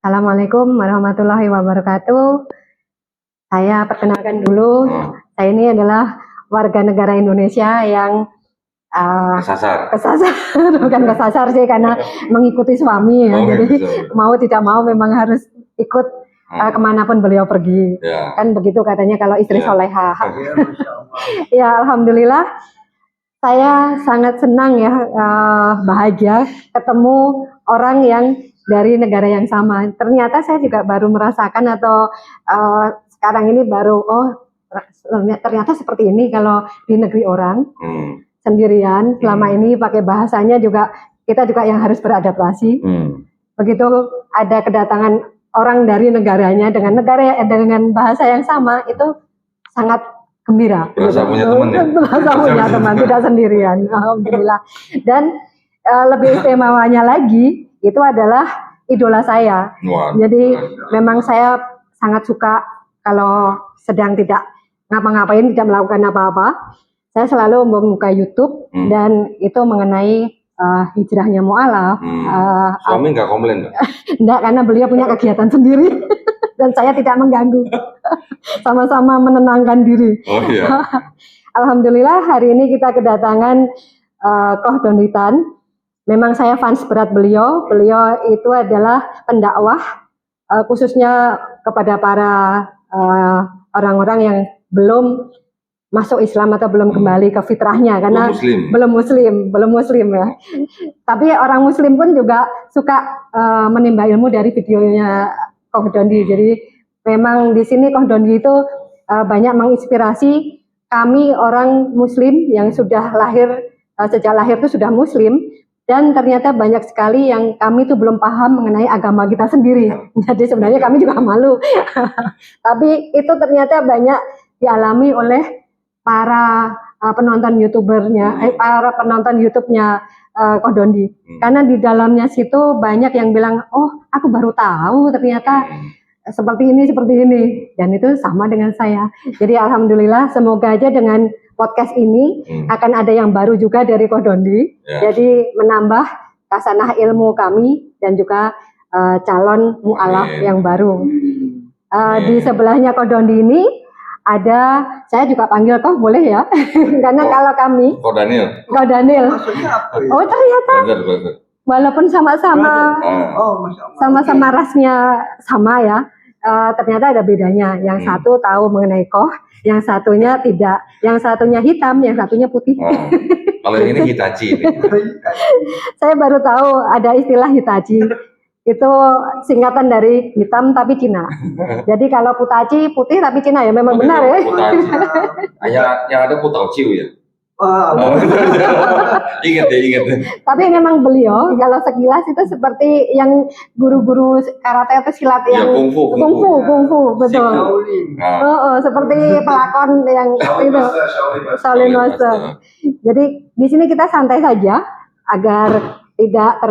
Assalamualaikum warahmatullahi wabarakatuh. Saya perkenalkan dulu, saya ini adalah warga negara Indonesia yang kesasar, bukan kesasar sih karena mengikuti suami ya. Jadi mau tidak mau memang harus ikut kemanapun beliau pergi. Kan begitu katanya kalau istri solehah. Ya alhamdulillah, saya sangat senang ya, bahagia ketemu orang yang dari negara yang sama. Ternyata saya juga baru merasakan atau sekarang ini baru ternyata seperti ini kalau di negeri orang sendirian. Selama ini pakai bahasanya juga kita juga yang harus beradaptasi. Begitu ada kedatangan orang dari negaranya dengan bahasa yang sama, itu sangat gembira. Berasa punya teman ya? Berasa punya teman, tidak sendirian. Alhamdulillah. Dan lebih istimewanya lagi, itu adalah idola saya. Jadi memang saya sangat suka kalau sedang tidak ngapa-ngapain, tidak melakukan apa-apa, saya selalu membuka YouTube dan itu mengenai hijrahnya Mu'alaf. Suami nggak komplain? Enggak, karena beliau punya kegiatan sendiri dan saya tidak mengganggu. Sama-sama menenangkan diri. Oh iya. Alhamdulillah hari ini kita kedatangan Koh Donitan. Memang saya fans berat beliau. Beliau itu adalah pendakwah khususnya kepada para orang-orang yang belum masuk Islam atau belum kembali ke fitrahnya karena belum muslim ya. Tapi orang muslim pun juga suka menimba ilmu dari videonya Koh Dondi. Jadi memang di sini Koh Dondi itu banyak menginspirasi kami orang muslim yang sudah lahir sejak lahir itu sudah muslim. Dan ternyata banyak sekali yang kami tuh belum paham mengenai agama kita sendiri. Jadi sebenarnya kami juga malu. Tapi itu ternyata banyak dialami oleh para penonton YouTubernya, para penonton YouTube-nya Koh Dondi. Karena di dalamnya situ banyak yang bilang, oh aku baru tahu ternyata seperti ini. Dan itu sama dengan saya. Jadi alhamdulillah semoga aja dengan podcast ini akan ada yang baru juga dari Koh Dondi. Jadi menambah kasanah ilmu kami dan juga calon mu'alaf yang baru. Di sebelahnya Koh Dondi ini ada, saya juga panggil Koh boleh ya? Karena kalau kami Koh Daniel. Oh ternyata walaupun sama-sama rasnya sama ya. Ternyata ada bedanya. Yang satu tahu mengenai Koh, yang satunya tidak. Yang satunya hitam, yang satunya putih. Kalau ini Hitachi. Saya baru tahu ada istilah Hitachi. Itu singkatan dari hitam tapi Cina. Jadi kalau Putaci putih tapi Cina ya memang benar ya. Putaci. Yang ada Putauciu ya. Ingat. Tapi memang beliau kalau sekilas itu seperti yang guru-guru karate atau silat yang kungfu betul. Seperti pelakon yang itu Shaolin Master. Jadi di sini kita santai saja agar tidak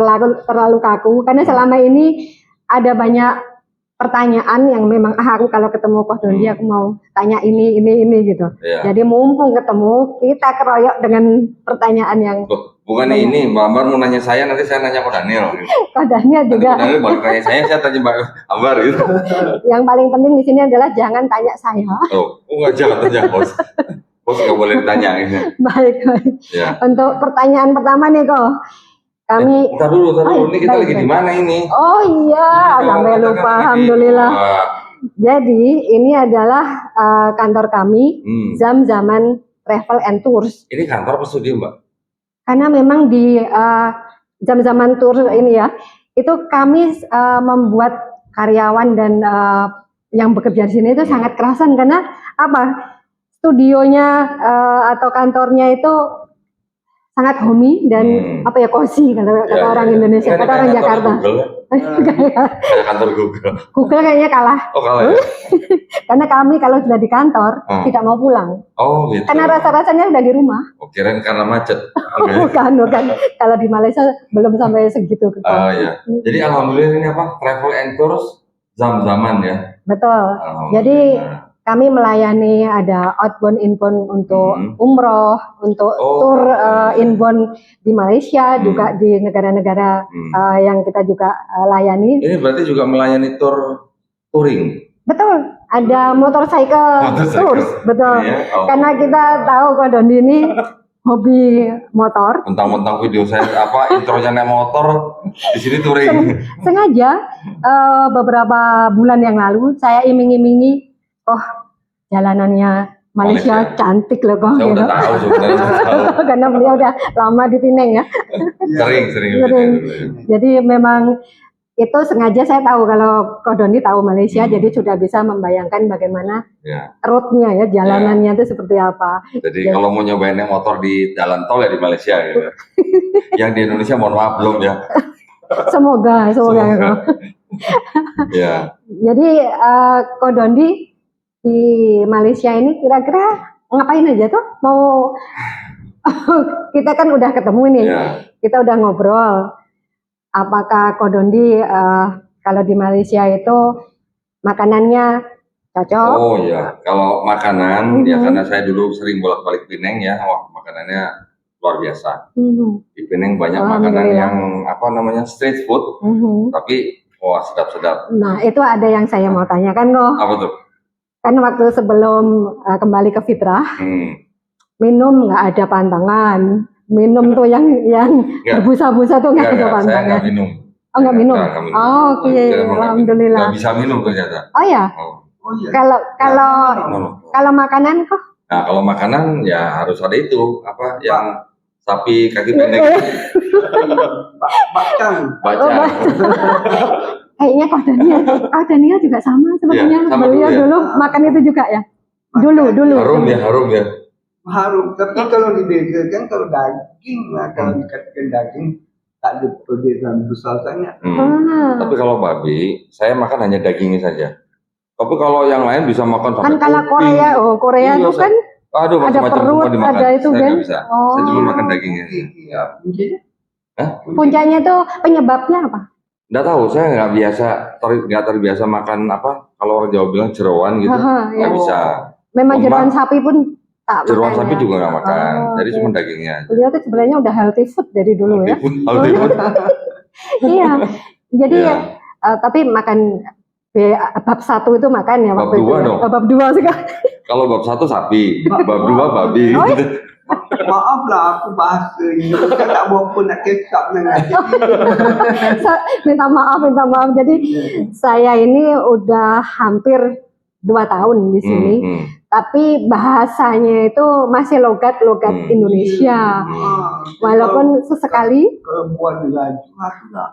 terlalu kaku karena selama ini ada banyak pertanyaan yang memang aku kalau ketemu Koh Dondi aku mau tanya ini gitu. Jadi mumpung ketemu kita keroyok dengan pertanyaan yang bukan ini Mbak Ambar mau nanya saya, nanti saya nanya Koh Daniel. Koh Daniel juga. Koh Daniel balik tanya saya tanya Mbak Ambar gitu. Yang paling penting di sini adalah jangan tanya saya. Jangan tanya bos. Bos nggak boleh ditanya ini. Baik. Ya. Untuk pertanyaan pertama nih Koh. Kami Ntar dulu, ini kita lagi di mana ini? Oh iya, sampai lupa. Alhamdulillah. Jadi ini adalah kantor kami, Zam-Zaman Travel and Tours. Ini kantor apa studio Mbak? Karena memang di Zam-Zaman Tours ini ya, itu kami membuat karyawan dan yang bekerja di sini itu sangat kerasan karena apa? Studionya atau kantornya itu sangat homey dan cozy kata orang Indonesia, kata orang Jakarta. Kantor Google kayaknya kalah. Ya? Karena kami kalau sudah di kantor tidak mau pulang. Gitu. Karena rasa-rasanya sudah di rumah. Kirain karena macet. Bukan. Kalau di Malaysia belum sampai segitu. Iya. Jadi alhamdulillah ini apa? Travel and Tours Zam-Zaman ya. Betul. Jadi kami melayani ada outbound inbound untuk umroh, untuk tur inbound di Malaysia, juga di negara-negara yang kita juga layani. Ini berarti juga melayani touring. Betul, ada motorcycle tours, betul. Ya, Karena kita tahu Ko Dondi ini hobi motor. Mentang-mentang video saya intronya naik motor, di sini touring. Sengaja beberapa bulan yang lalu saya iming-imingi, oh jalanannya Malaysia cantik loh kok. Saya udah tahu sebenarnya. Karena beliau udah lama di Penang ya. Sering. Jadi memang itu sengaja saya tahu kalau Ko Dondi tahu Malaysia, jadi sudah bisa membayangkan bagaimana route-nya ya, jalanannya itu seperti apa. Jadi kalau mau nyobain naik motor di jalan tol ya di Malaysia gitu. Yang di Indonesia mohon maaf belum ya. Semoga. Ya. Jadi Ko Dondi di Malaysia ini kira-kira ngapain aja tuh? Mau kita kan udah ketemu nih, kita udah ngobrol. Apakah Ko Dondi kalau di Malaysia itu makanannya cocok? Oh iya, kalau makanan ya karena saya dulu sering bolak-balik Penang ya, makanannya luar biasa. Di Penang banyak makanan yang street food, tapi wah sedap-sedap. Nah itu ada yang saya mau tanyakan loh. Apa tuh? Kan waktu sebelum kembali ke fitrah, minum nggak ada pantangan. Minum tuh yang berbusa-busa tuh nggak ada pantangan. Saya nggak minum. Oh nggak minum. Oh, oke, alhamdulillah. Nggak bisa minum ternyata. Oh ya. Kalau makanan kok? Nah kalau makanan ya harus ada itu yang sapi kaki pendek. Bacang. Kayaknya Ko Daniel juga sama sebenarnya. Beliau dulu makan itu juga ya. Dulu. Harum ya. Harum, tapi kalau dibedakan kalau daging, kalau dikatakan daging tak ada perbedaan besar sangat. Tapi kalau babi, saya makan hanya dagingnya saja. Tapi kalau yang lain bisa makan sampai kan kalau Korea itu kan ada perut, ada itu kan. Bisa. Saya cuma makan dagingnya. Iya, puncaknya tuh penyebabnya apa? Nggak tahu, saya nggak terbiasa makan kalau orang Jawa bilang jeroan gitu. Nggak bisa. Memang jeroan sapi pun tak makan. Jeroan sapi juga nggak makan, jadi cuma dagingnya. Beliau tuh sebenarnya udah healthy food dari dulu ya. Healthy food. Iya, jadi tapi makan bab 1 itu makan ya bab waktu 2 itu. Dong. Bab 2 sekarang. Kalau bab 1 sapi, bab 2 babi. Oh, iya? Maaflah aku bahasa ini, kita tak berapa nak kecap dengan minta maaf. Jadi saya ini udah hampir 2 tahun di sini, tapi bahasanya itu masih logat Indonesia. Walaupun sesekali buat laju aku tak.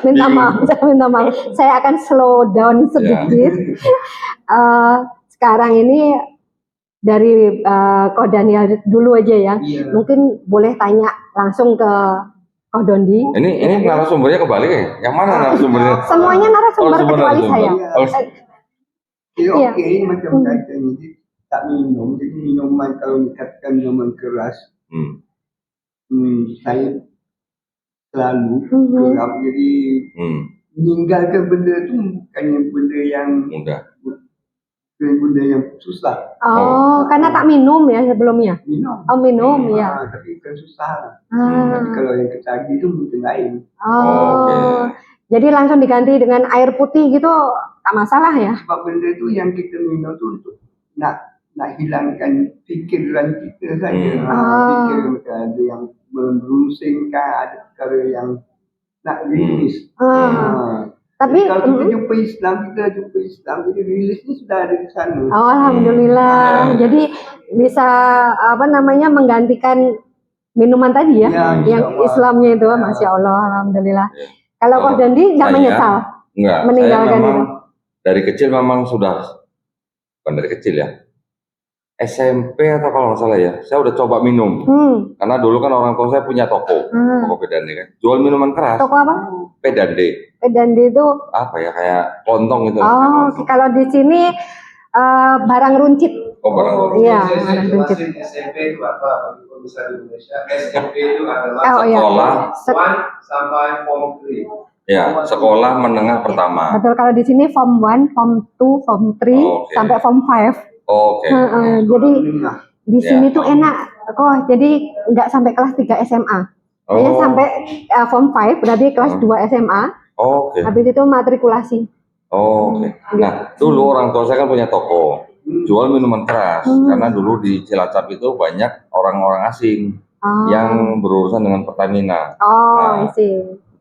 minta maaf. Saya akan slow down sedikit. Sekarang ini dari Ko Daniel dulu aja ya. Mungkin boleh tanya langsung ke Ko Dondi. Ini narasumbernya kebalik ya? Yang mana narasumbernya? Semuanya narasumber kecuali saya. Oke, macam kata ini tak minum. Jadi minuman kalau dikatakan minuman keras, saya selalu kerap. Jadi meninggalkan benda itu bukannya benda yang mudah. Benda yang susah. Karena tak minum ya sebelumnya. Minum. Oh minum ya. Tapi kan susah. Tapi kalau yang ketagi itu mungkin lain. Jadi langsung diganti dengan air putih gitu tak masalah ya? Sebab benda itu yang kita minum itu untuk nak hilangkan pikiran kita saja. Pikiran kita ada yang merungsingkan, ada perkara yang nak rilis. Tapi kalau kita jumpa Islam, jadi rilis ini sudah ada di sana. Alhamdulillah. Jadi bisa menggantikan minuman tadi ya, yang Islamnya itu, masya Allah, alhamdulillah. Kalau Ko Dondi nggak menyesal meninggalkan itu? Dari kecil memang bukan dari kecil ya, SMP atau kalau nggak salah ya, saya udah coba minum. Karena dulu kan orang tua saya punya toko Pedande kan, jual minuman keras. Toko apa? Pedande itu apa ya, kayak lontong gitu. Kalau di sini barang runcit. Barang runcit. Iya, barang runcit. SMP itu apa? Kalau bisa di Indonesia, SMP itu adalah sekolah 1 sampai form 3. Ya, sekolah menengah pertama. Betul, kalau di sini form 1, form 2, form 3 sampai form 5. Oke. Jadi di sini tuh enak kok. Jadi nggak sampai kelas 3 SMA. Saya sampai form 5 berarti kelas 2 SMA. Habis itu matrikulasi. Nah, dulu orang tua saya kan punya toko jual minuman keras karena dulu di Cilacap itu banyak orang-orang asing yang berurusan dengan Pertamina.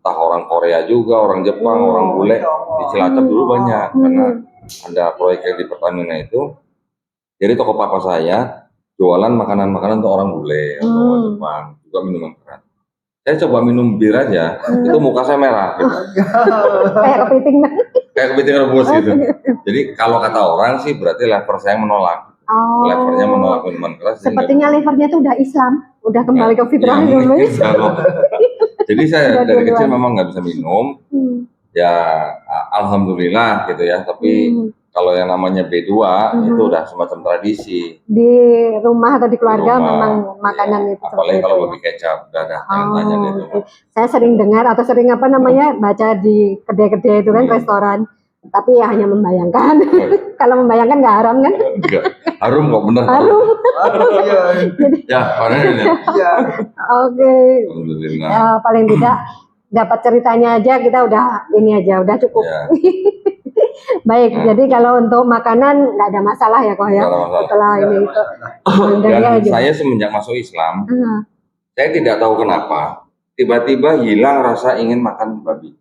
Entah orang Korea juga, orang Jepang, orang bule di Cilacap dulu banyak karena ada proyek di Pertamina itu. Jadi toko papa saya jualan makanan-makanan untuk orang bule, orang Jepang, juga minuman keras. Saya coba minum bir aja, itu muka saya merah gitu. Kayak kepiting rebus gitu. Jadi kalau kata orang sih berarti lever saya menolak. Levernya menolak minuman keras. Sepertinya levernya tuh udah Islam, udah kembali ke fitrah dulu. Jadi saya dari kecil memang nggak bisa minum. Ya alhamdulillah gitu ya. Tapi kalau yang namanya B2 itu udah semacam tradisi. Di rumah atau di keluarga memang makanan itu. Apalagi kalau babi kecap, udah ada yang tanya itu. Saya sering dengar atau sering baca di kedai-kedai itu kan restoran. Tapi ya hanya membayangkan. Kalau membayangkan nggak haram kan? Enggak. Harum kok, bener. Harum. Ya, panen ya. Oke. Ya, paling tidak dapat ceritanya aja kita udah udah cukup. Baik, jadi kalau untuk makanan nggak ada masalah ya kok ya. Setelah ini itu. Dan saya semenjak masuk Islam, saya tidak tahu kenapa tiba-tiba hilang rasa ingin makan babi.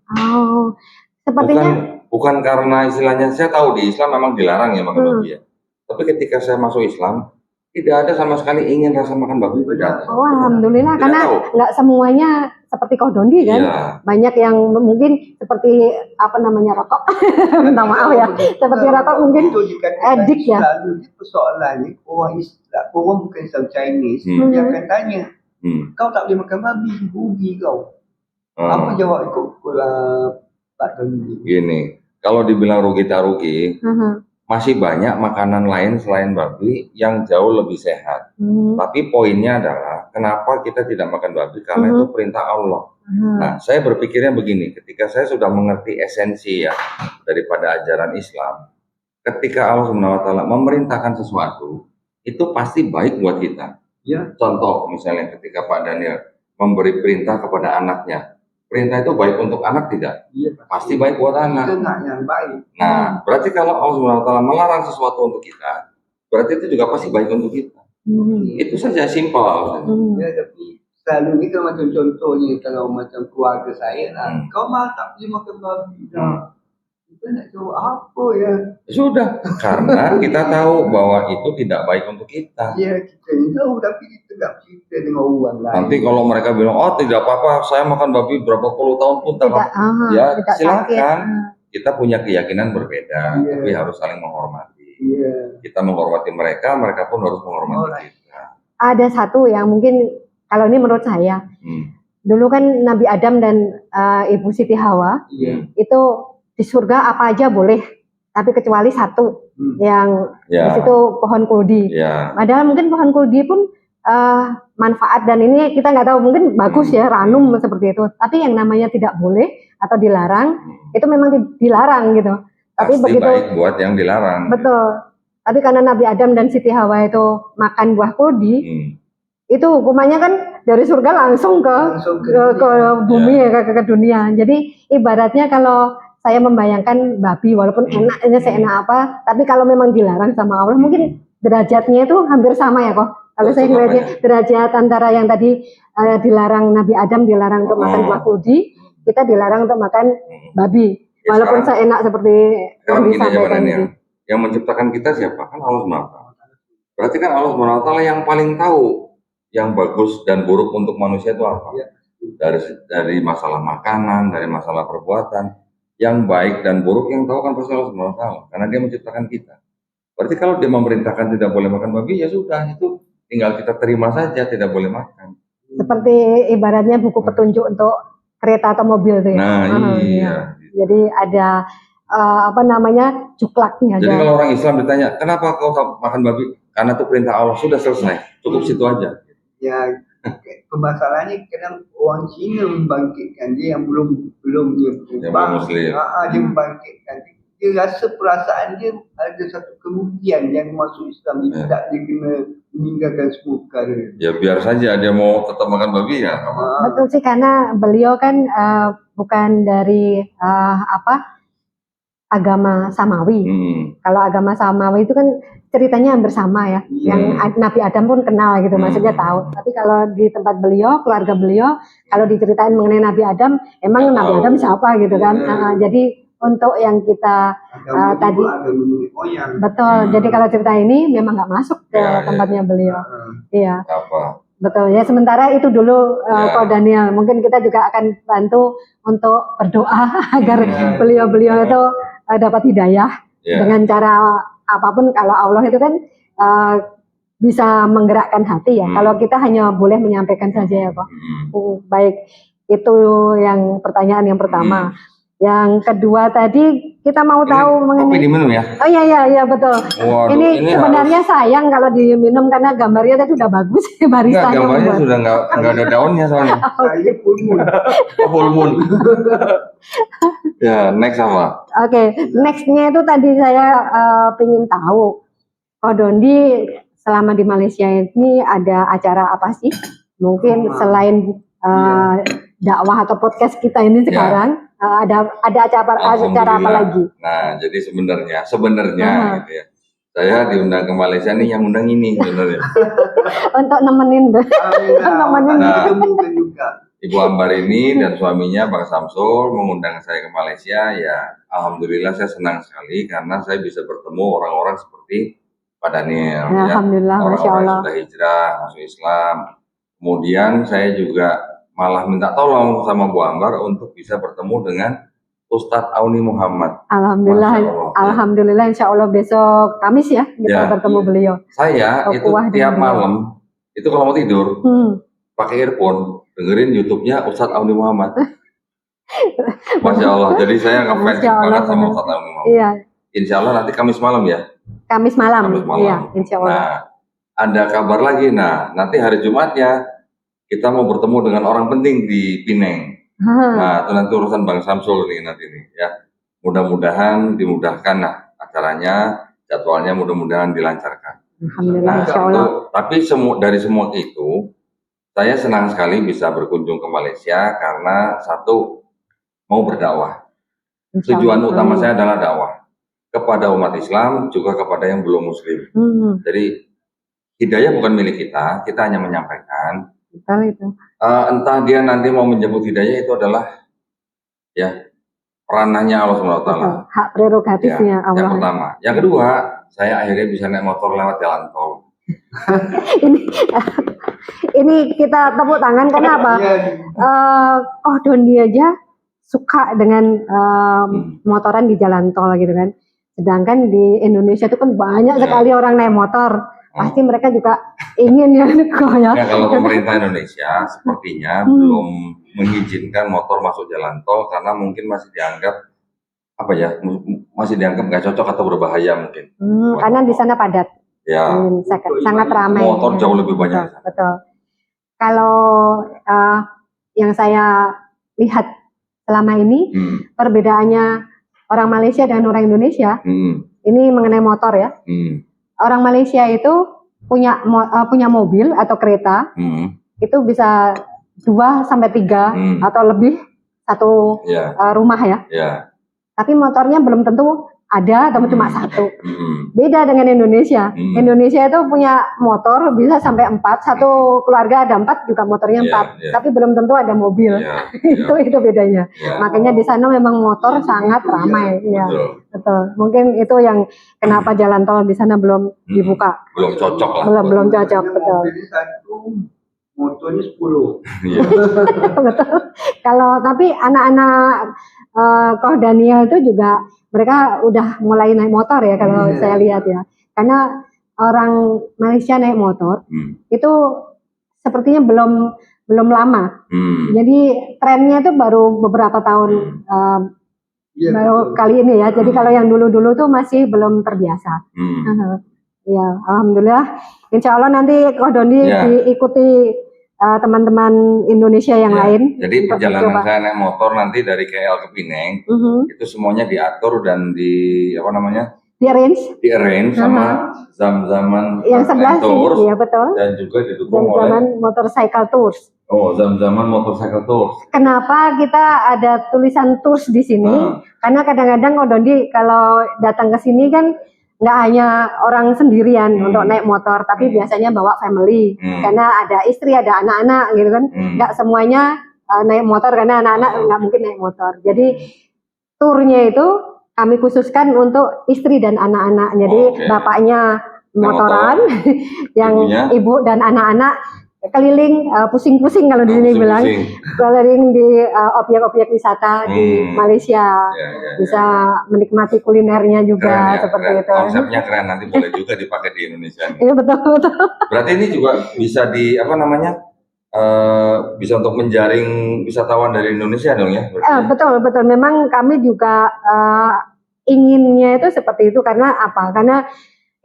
Sepertinya bukan karena istilahnya, saya tahu di Islam memang dilarang ya makan babi ya. Tapi ketika saya masuk Islam, tidak ada sama sekali ingin rasa makan babi. Alhamdulillah, karena nggak semuanya seperti Koh Dondi kan. Banyak yang mungkin seperti rokok. Minta maaf ya. Seperti rokok mungkin edik ya. Persoalannya orang Islam, orang bukan Islam Chinese, dia akan tanya, kau tak boleh makan babi, rugi kau. Apa jawab ikut Pak Dondi? Gini, kalau dibilang rugi tak rugi, masih banyak makanan lain selain babi yang jauh lebih sehat. Tapi poinnya adalah kenapa kita tidak makan babi? Karena itu perintah Allah. Nah, saya berpikirnya begini, ketika saya sudah mengerti esensi ya daripada ajaran Islam, ketika Allah SWT memerintahkan sesuatu, itu pasti baik buat kita. Contoh misalnya ketika Pak Daniel memberi perintah kepada anaknya, perintah itu baik untuk anak tidak? Pasti baik buat anak. Yang baik. Nah, berarti kalau Allah SWT melarang sesuatu untuk kita, berarti itu juga pasti baik untuk kita. Itu saja, simpel. Ya, tapi selalu ini kan macam contohnya kalau macam keluarga saya lah, kau mah tak boleh makan babi. Kita nak coba apa ya? Sudah, karena kita tahu bahwa itu tidak baik untuk kita. Ya, kita tahu, tapi kita tak cerita dengan orang lain. Nanti kalau mereka bilang, oh tidak apa-apa, saya makan babi berapa puluh tahun pun tak apa. Ya, silakan. Kita punya keyakinan berbeda, tapi harus saling menghormati. Kita menghormati mereka, mereka pun harus menghormati kita. Ada satu yang mungkin, kalau ini menurut saya, dulu kan Nabi Adam dan Ibu Siti Hawa, itu di surga apa aja boleh, tapi kecuali satu yang di situ pohon kuldi. Padahal mungkin pohon kuldi pun manfaat dan ini kita nggak tahu, mungkin bagus ya, ranum seperti itu. Tapi yang namanya tidak boleh atau dilarang itu memang dilarang gitu. Tapi pasti begitu baik buat yang dilarang. Betul. Tapi karena Nabi Adam dan Siti Hawa itu makan buah kuldi, itu hukumannya kan dari surga langsung ke bumi ke dunia. Jadi ibaratnya kalau saya membayangkan babi, walaupun enaknya seenak apa, tapi kalau memang dilarang sama Allah, mungkin derajatnya itu hampir sama ya kok. Kalau saya melihatnya derajat antara yang tadi dilarang Nabi Adam dilarang untuk makan buah kuldi, kita dilarang untuk makan babi. Walaupun seenak seperti yang disampaikan ini. Yang menciptakan kita siapa? Kan Allah SWT. Berarti kan Allah SWT yang paling tahu yang bagus dan buruk untuk manusia itu apa? Dari masalah makanan, dari masalah perbuatan. Yang baik dan buruk yang tahu kan pasti Allah SWT, karena dia menciptakan kita. Berarti kalau dia memerintahkan tidak boleh makan babi, ya sudah, itu tinggal kita terima saja, tidak boleh makan. Seperti ibaratnya buku petunjuk untuk kereta atau mobil tuh ya. Nah, iya. Jadi ada cuklaknya. Jadi kalau orang Islam ditanya, kenapa kau tak makan babi? Karena itu perintah Allah, sudah selesai, cukup situ aja. Ya, permasalahannya kadang orang Cina membangkitkan dia yang belum dia Yang berubah. Muslim. Dia membangkitkan. Dia rasa perasaan dia ada satu kerugian yang masuk Islam. Dia tidak dia kena meninggalkan semua perkara. Ya biar saja dia mau tetap makan babi ya. Betul sih, karena beliau kan bukan dari agama Samawi. Kalau agama Samawi itu kan ceritanya hampir sama ya. Yang Nabi Adam pun kenal gitu, maksudnya tahu. Tapi kalau di tempat beliau, keluarga beliau, kalau diceritain mengenai Nabi Adam, emang Nabi Adam siapa gitu kan. Jadi untuk yang kita tadi betul. Jadi kalau cerita ini memang nggak masuk ke tempatnya beliau. Iya. Betul ya. Sementara itu dulu Ko Daniel. Mungkin kita juga akan bantu untuk berdoa agar beliau-beliau itu dapat hidayah dengan cara apapun. Kalau Allah itu kan bisa menggerakkan hati ya. Kalau kita hanya boleh menyampaikan saja ya Pak. Baik, itu yang pertanyaan yang pertama. Yang kedua tadi kita mau tahu mengenai kopi diminum ya? Oh iya betul. Waduh, ini sebenarnya sayang kalau diminum karena gambarnya tadi udah bagus. Enggak, gambarnya sudah nggak ada daunnya soalnya. Full moon. Full moon. Ya, next apa? Oke, nextnya itu tadi saya ingin tahu, Ko Dondi selama di Malaysia ini ada acara apa sih? Mungkin selain dakwah atau podcast kita ini sekarang. Ada acara apa lagi? Nah, jadi sebenarnya gitu ya. Saya diundang ke Malaysia nih, yang undang ini sebenarnya. Untuk nemenin Ibu Ambar ini dan suaminya Bang Samsul mengundang saya ke Malaysia. Ya, alhamdulillah saya senang sekali karena saya bisa bertemu orang-orang seperti Pak Daniel. Alhamdulillah, Masya Allah. Orang-orang sudah hijrah masuk Islam. Kemudian saya juga malah minta tolong sama Bu Ambar untuk bisa bertemu dengan Ustadz Auni Muhammad. Alhamdulillah, alhamdulillah, insya Allah besok Kamis ya kita bertemu beliau. Saya itu tiap malam itu kalau mau tidur pakai earphone dengerin YouTube-nya Ustadz Auni Muhammad. Masya Allah, jadi saya ngefans banget sama Ustadz Auni Muhammad. Iya. Insya Allah nanti Kamis malam ya. Kamis malam. Iya, insya Allah. Nah, ada kabar lagi. Nah, nanti hari Jumatnya kita mau bertemu dengan orang penting di Penang. Nah, itu nanti urusan Bang Samsul nih nanti nih ya. Mudah-mudahan dimudahkan lah acaranya, jadwalnya mudah-mudahan dilancarkan. Alhamdulillah, insya Allah. Tapi dari semua itu, saya senang sekali bisa berkunjung ke Malaysia karena satu, mau berdakwah. Tujuan utama saya adalah dakwah kepada umat Islam, juga kepada yang belum Muslim. Jadi hidayah bukan milik kita hanya menyampaikan. Betul itu. Entah dia nanti mau menjemput hidayah, itu adalah ya ranahnya Allah SWT. Hak prerogatifnya Allah. Yang pertama. Yang kedua, saya akhirnya bisa naik motor lewat jalan tol. ini kita tepuk tangan karena apa? Ko Dondi aja suka dengan motoran di jalan tol gitu kan. Sedangkan di Indonesia itu kan banyak sekali orang naik motor. Pasti mereka juga ingin ya. Kalau pemerintah Indonesia sepertinya belum mengizinkan motor masuk jalan tol karena mungkin masih dianggap masih dianggap nggak cocok atau berbahaya mungkin. Karena di sana padat. Ya. Sangat ramai. Motor jauh lebih banyak. Betul. Kalau yang saya lihat selama ini perbedaannya orang Malaysia dan orang Indonesia ini mengenai motor ya. Orang Malaysia itu punya mobil atau kereta itu bisa 2 sampai 3 atau lebih satu rumah ya. Tapi motornya belum tentu ada atau cuma satu. Beda dengan Indonesia. Indonesia itu punya motor bisa sampai 4, satu keluarga ada 4 juga motornya 4, tapi belum tentu ada mobil. Itu bedanya. Makanya di sana memang motor sangat ramai. Betul. Mungkin itu yang kenapa jalan tol di sana belum dibuka. Belum cocok lah. Belum cocok, betul. Jadi satu motornya 10. Betul. Kalau tapi anak-anak Ko Daniel itu juga mereka udah mulai naik motor ya kalau saya lihat ya. Karena orang Malaysia naik motor itu sepertinya belum lama. Jadi trennya itu baru beberapa tahun baru kali ini ya. Jadi kalau yang dulu-dulu tuh masih belum terbiasa. Ya, alhamdulillah. Insya Allah nanti Ko Dondi diikuti teman-teman Indonesia yang Ya, lain. jadi untuk perjalanan mencoba. saya naik motor nanti dari KL ke Pineng itu semuanya diatur dan di apa namanya Di arrange sama Zam-Zaman yang sebelah Tours sini, ya betul. dan juga didukung Zam-Zaman oleh Motorcycle Tours. Zam-Zaman Motorcycle Tours. Kenapa kita ada tulisan tours di sini? Karena kadang-kadang Dondi kalau datang ke sini kan nggak hanya orang sendirian untuk naik motor, tapi biasanya bawa family. Karena ada istri, ada anak-anak gitu kan. Nggak semuanya naik motor karena anak-anak nggak mungkin naik motor. Jadi turnya itu kami khususkan untuk istri dan anak-anak. Jadi bapaknya motoran, yang ibu dan anak-anak keliling pusing-pusing kalau di sini bilang, keliling di objek-objek wisata di Malaysia, bisa menikmati kulinernya juga seperti itu. Konsepnya keren, nanti boleh juga dipakai di Indonesia. Iya betul. Berarti ini juga bisa di apa namanya? Bisa untuk menjaring wisatawan dari Indonesia dong ya? Betul. Memang kami juga inginnya itu seperti itu karena apa? Karena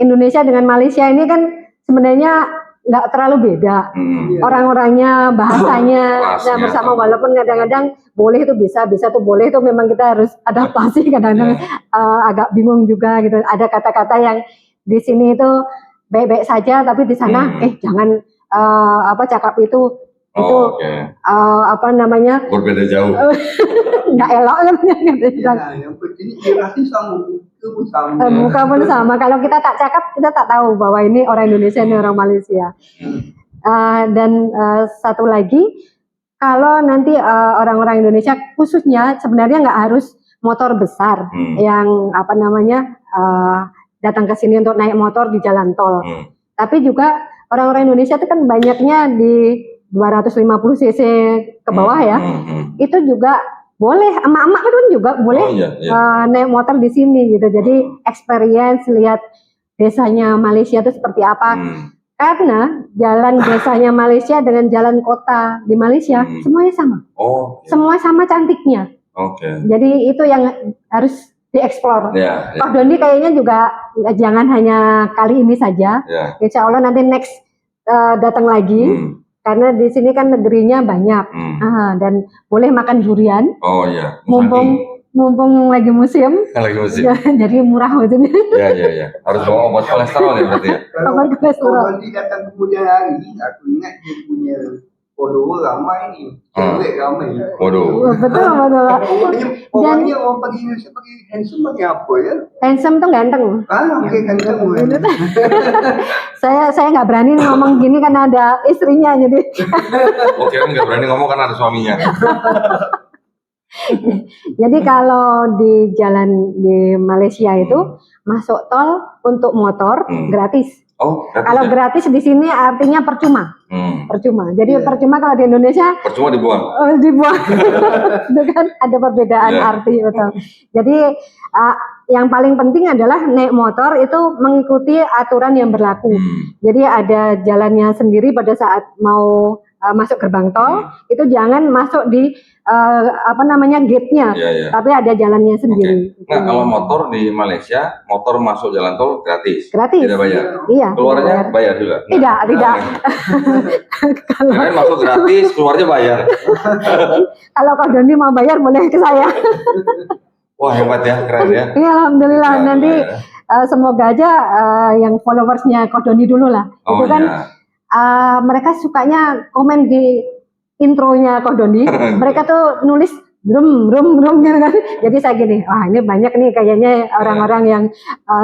Indonesia dengan Malaysia ini kan sebenarnya nggak terlalu beda, orang-orangnya, bahasanya bersama, walaupun kadang-kadang boleh itu bisa tuh boleh itu memang kita harus adaptasi, kadang-kadang agak bingung juga gitu. Ada kata-kata yang di sini itu baik-baik saja, tapi di sana jangan cakap itu apa namanya berbeda jauh, nggak elok kan? Yang penting relasi sama. Muka pun sama. Kalau kita tak cakap, kita tak tahu bahwa ini orang Indonesia, ini orang Malaysia. Dan satu lagi, kalau nanti orang-orang Indonesia khususnya sebenarnya nggak harus motor besar yang apa namanya datang ke sini untuk naik motor di jalan tol. Tapi juga orang-orang Indonesia itu kan banyaknya di 250 cc ke bawah ya. Itu juga boleh, emak-emak kan juga boleh naik motor di sini gitu. Jadi experience, lihat desanya Malaysia itu seperti apa. Karena jalan desanya Malaysia dengan jalan kota di Malaysia semuanya sama. Semua sama cantiknya. Jadi itu yang harus dieksplor. Pak Doni kayaknya juga jangan hanya kali ini saja. Insya Allah nanti next datang lagi. Karena di sini kan negerinya banyak, dan boleh makan durian. Mumpung lagi musim. Jadi murah maksudnya. Ya. Harus bawa obat kolesterol ya berarti ya. Obat kolesterol. Kalau datang kemudian hari, aku ingat dia punya follower ramai ni, cewek ramai. Betul. Orangnya orang pergi Indonesia pakai handsome pakai apa ya? Handsome tuh ganteng. Pakai ganteng. Saya nggak berani ngomong gini karena ada istrinya jadi. Oke, nggak berani ngomong karena ada suaminya. Jadi kalau di jalan di Malaysia itu masuk tol untuk motor gratis. Kalau gratis di sini artinya percuma. Jadi percuma kalau di Indonesia percuma dibuang. Itu kan ada perbedaan arti betul. Jadi yang paling penting adalah naik motor itu mengikuti aturan yang berlaku. Jadi ada jalannya sendiri pada saat mau masuk gerbang tol, itu jangan masuk di gate-nya, tapi ada jalannya sendiri. Nah, kalau motor di Malaysia, motor masuk jalan tol gratis. Tidak bayar. Iya. Keluarnya bayar juga. Tidak. Kalian masuk gratis, keluarnya bayar. Kalau Kak Doni mau bayar boleh ke saya. Wah hebat ya, keren ya. Iya, alhamdulillah. Nanti semoga aja yang followersnya Kak Doni dulu lah. Itu kan mereka sukanya komen di intronya Kak Doni. Mereka tuh nulis rum gitu kan. Jadi saya gini, wah ini banyak nih kayaknya orang-orang yang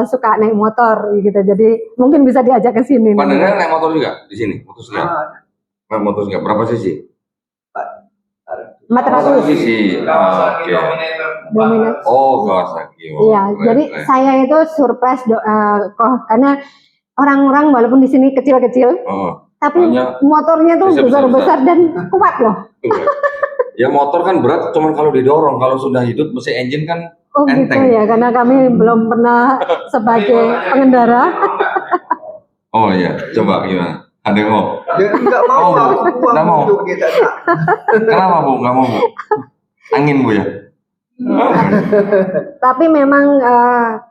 suka naik motor gitu. Jadi mungkin bisa diajak ke sini. Pandangan naik motor juga di sini, naik motor juga. Berapa sisi? 400 cc. Dominar. Kawasaki. Iya, jadi saya itu surprise karena orang-orang walaupun di sini kecil-kecil, tapi motornya tuh besar-besar dan kuat loh. Ya motor kan berat, cuman kalau didorong, kalau sudah hidup mesin engine kan enteng. Gitu ya, karena kami belum pernah sebagai pengendara. Iya, coba gimana? Ada yang mau? Enggak mau, enggak mau. Kenapa Bu? Enggak mau Bu? Angin Bu ya? Tapi memang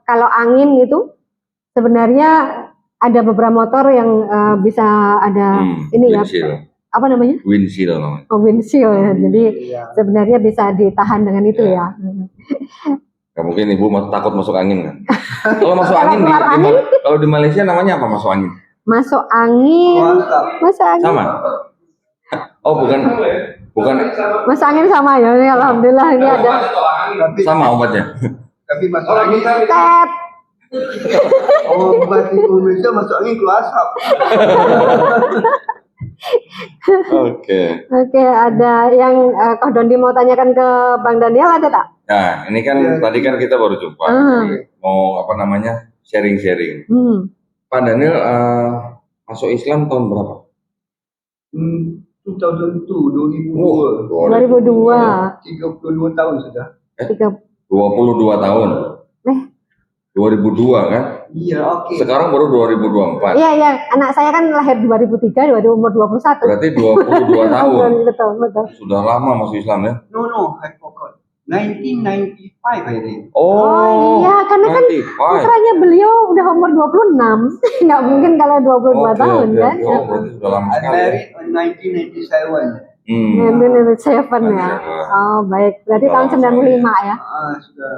kalau angin itu sebenarnya ada beberapa motor yang bisa ada ini ya apa namanya? Windshield namanya. Oh, windshield ya. Jadi sebenarnya bisa ditahan dengan itu ya. Gak mungkin ibu takut masuk angin kan? Kalau masuk angin, kalau di Malaysia namanya apa masuk angin? Masuk angin. Masuk angin. Sama? Oh bukan. Masuk angin sama ya. Ini alhamdulillah ini ada. Sama obatnya. Tapi masuk angin. Tet. Oh, obat Indonesia masuk angin keluar asap. Oke, ada yang Koh Dondi mau tanyakan ke Bang Daniel, ada tak? Nah, ini kan tadi kan kita baru jumpa, jadi mau apa namanya sharing-sharing. Pak Daniel masuk Islam tahun berapa? 2002. 2002. 32 tahun sudah. 22 tahun. 2002 kan? Iya, oke. Sekarang baru 2024. Iya, anak saya kan lahir 2003, umur 21. Berarti 22 tahun. Betul. Sudah lama masuk Islam ya? No, I forgot. 1995 I think. Oh iya, karena kan putranya beliau udah umur 26. Nggak mungkin kalau 22 tahun kan? Oh, berarti sudah lama I sekali. married in 1987. 1997 ya. Oh, baik. Berarti tahun 95 ya? Sudah